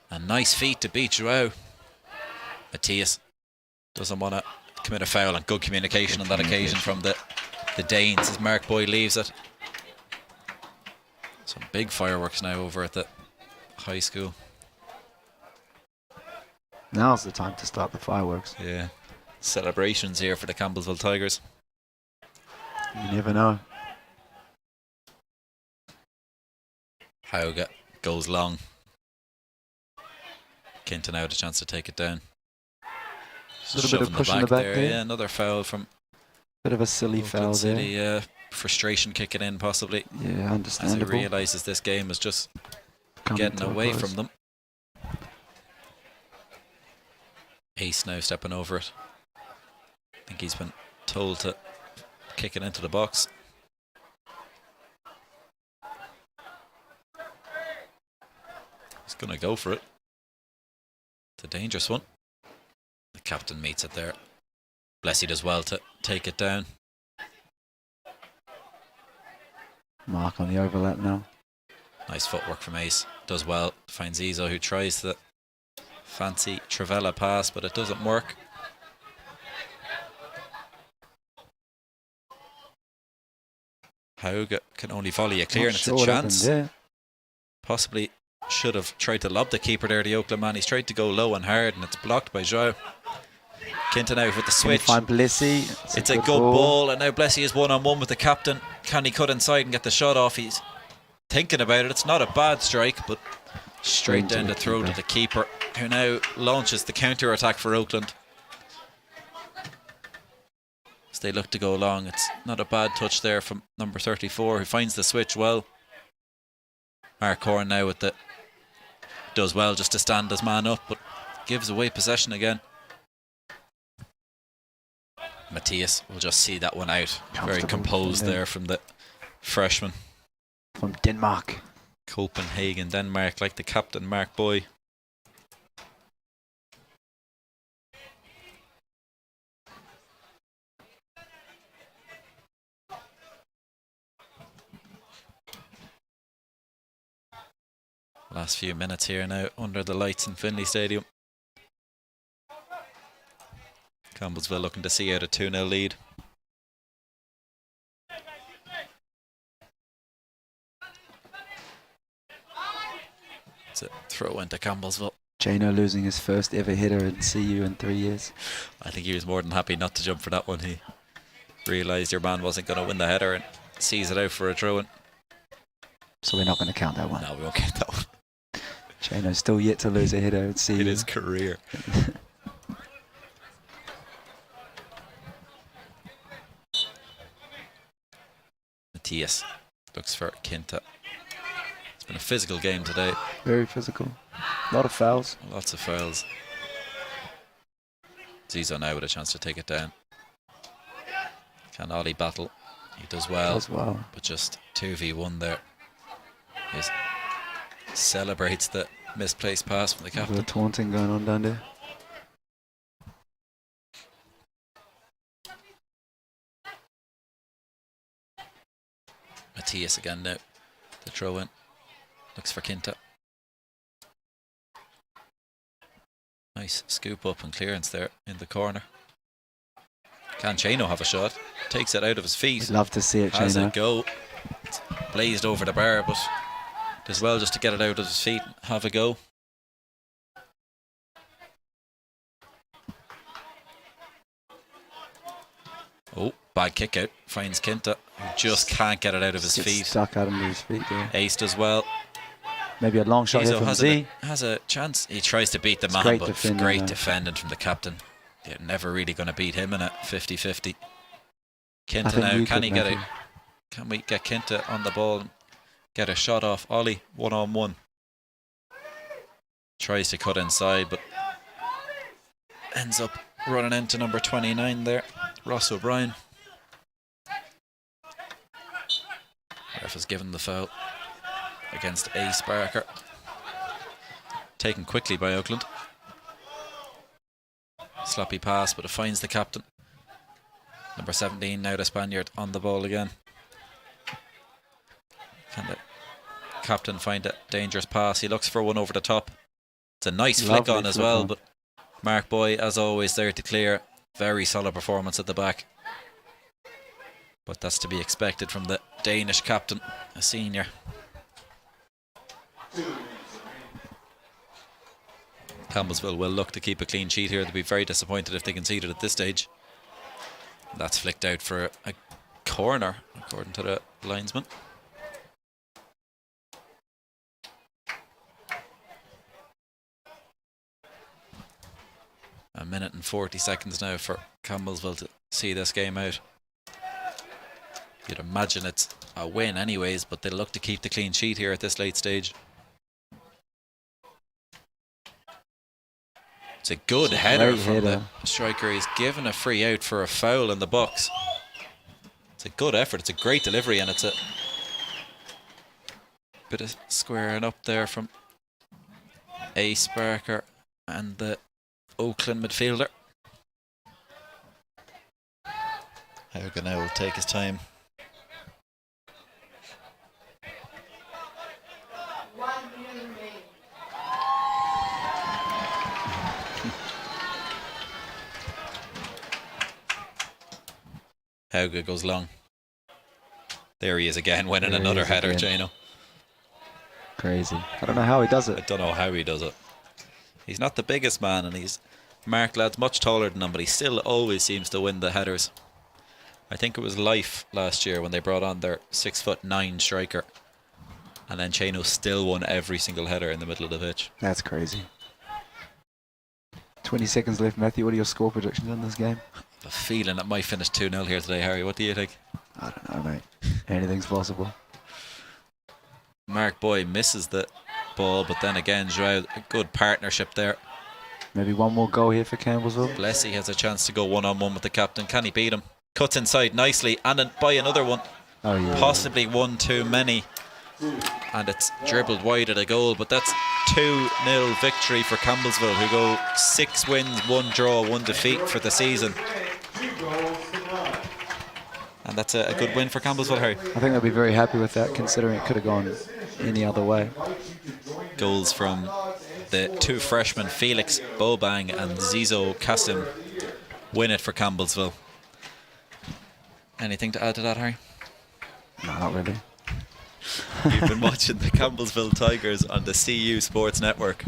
A nice feat to beat Joao. Matthias doesn't want to commit a foul, and good communication on that occasion from the Danes as Mark Boy leaves it. Some big fireworks now over at the high school. Now's the time to start the fireworks. Yeah. Celebrations here for the Campbellsville Tigers. You never know. Hauga goes long. Kinton now had a chance to take it down. A little bit of Shoving push in the back there. Yeah, another foul from Bit of a silly Oakland foul there. City. Frustration kicking in possibly Yeah, as he understandable. realises this game is just Coming getting to a away close. from them. Ace now stepping over it. I think he's been told to kick it into the box. He's going to go for it. It's a dangerous one. The captain meets it there. Blessy does well to take it down. Mark on the overlap now. Nice footwork from Ace. Does well. Finds Izo, who tries the fancy Travella pass, but it doesn't work. Hauga can only volley a clear, and it's a Not sure what chance. happened there. Possibly should have tried to lob the keeper there, the Oakland man. He's tried to go low and hard, and it's blocked by Joao. Kinton out with the Can he switch. find Blissy? It's a good ball, and now Blessy is 1-on-1 with the captain. Can he cut inside and get the shot off? He's thinking about it. It's not a bad strike, but straight Into down the the throat keeper. of the keeper, who now launches the counter attack for Oakland. As they look to go long, it's not a bad touch there from number 34, who finds the switch well. Mark Horn now with the does well just to stand his man up, but gives away possession again. Matthias will just see that one out. Very Comfortable composed from there. there from the freshman. From Denmark. Copenhagen, Denmark, like the captain, Mark Boy. Last few minutes here now under the lights in Finley Stadium. Campbellsville looking to see out a 2-0 lead. It's a throw into Campbellsville. Jano losing his first ever hitter in CU in 3 years. I think he was more than happy not to jump for that one. He realised your man wasn't going to win the header and sees it out for a throw-in. So we're not going to count that one. No, we won't get that one. Jano's still yet to lose a hitter in CU. In his career. Matthias looks for Kinta. It's been a physical game today. Very physical. A lot of fouls. Lots of fouls. Zizo now with a chance to take it down. Can Ollie battle? He does well, As well. but just 2v1 there. He celebrates the misplaced pass from the A bit captain. of taunting going on down there. Matthias again now. The throw in. Looks for Kinta. Nice scoop up and clearance there in the corner. Can Chano have a shot? Takes it out of his feet. We'd love to see it, Has Jano. it go. It's blazed over the bar, but does well just to get it out of his feet and have a go. Oh, bad kick out. Finds Kinta, who just can't get it out of his Gets feet. stuck out under his feet there. Ace does well. Maybe a long shot here Izo from has Z. has a chance. He tries to beat the It's man, great but defending great there. defending from the captain. They're never really going to beat him in a 50-50. I Kinta think now, you can could, he get Matthew. out? Can we get Kinta on the ball and get a shot off Ollie 1-on-1? Tries to cut inside, but ends up running into number 29 there, Ross O'Brien. Ref has given the foul against Ace Barker. Taken quickly by Oakland. Sloppy pass, but it finds the captain. Number 17, now the Spaniard, on the ball again. Can the captain find a dangerous pass? He looks for one over the top. It's a nice flick on as well, but Mark Boy, as always, there to clear. Very solid performance at the back. But that's to be expected from the Danish captain, a senior. Campbellsville will look to keep a clean sheet here. They'll be very disappointed if they conceded at this stage. That's flicked out for a corner, according to the linesman. A minute and 40 seconds now for Campbellsville to see this game out. You'd imagine it's a win anyways, but they'll look to keep the clean sheet here at this late stage. It's a good header from the striker. He's given a free out for a foul in the box. It's a good effort. It's a great delivery, and it's a bit of squaring up there from Ace Barker and the Oakland midfielder. Haugen now will take his time. Haugen goes long. There he is again, winning another header, Jano. Crazy. I don't know how he does it. I don't know how he does it. He's not the biggest man, and he's Mark Ladd's much taller than him, but he still always seems to win the headers. I think it was Life last year when they brought on their 6'9" striker, and then Chano still won every single header in the middle of the pitch. That's crazy. 20 seconds left, Matthew. What are your score predictions in this game? I have a feeling it might finish 2-0 here today, Harry. What do you think? I don't know, mate. Anything's possible. Mark Boy misses the ball, but then again, Joao, a good partnership there. Maybe one more goal here for Campbellsville. Blessy has a chance to go one-on-one with the captain. Can he beat him? Cuts inside nicely, and then by another one. Oh, yeah. Possibly one too many. And it's dribbled wide of the goal, but that's 2-0 victory for Campbellsville, who go 6 wins, 1 draw, 1 defeat for the season. And that's a good win for Campbellsville, Harry. I think they'll be very happy with that, considering it could have gone any other way. Goals from the 2 freshmen, Felix Bobang and Zizo Kasim, win it for Campbellsville. Anything to add to that, Harry? No, not really. You've been watching the Campbellsville Tigers on the CU Sports Network.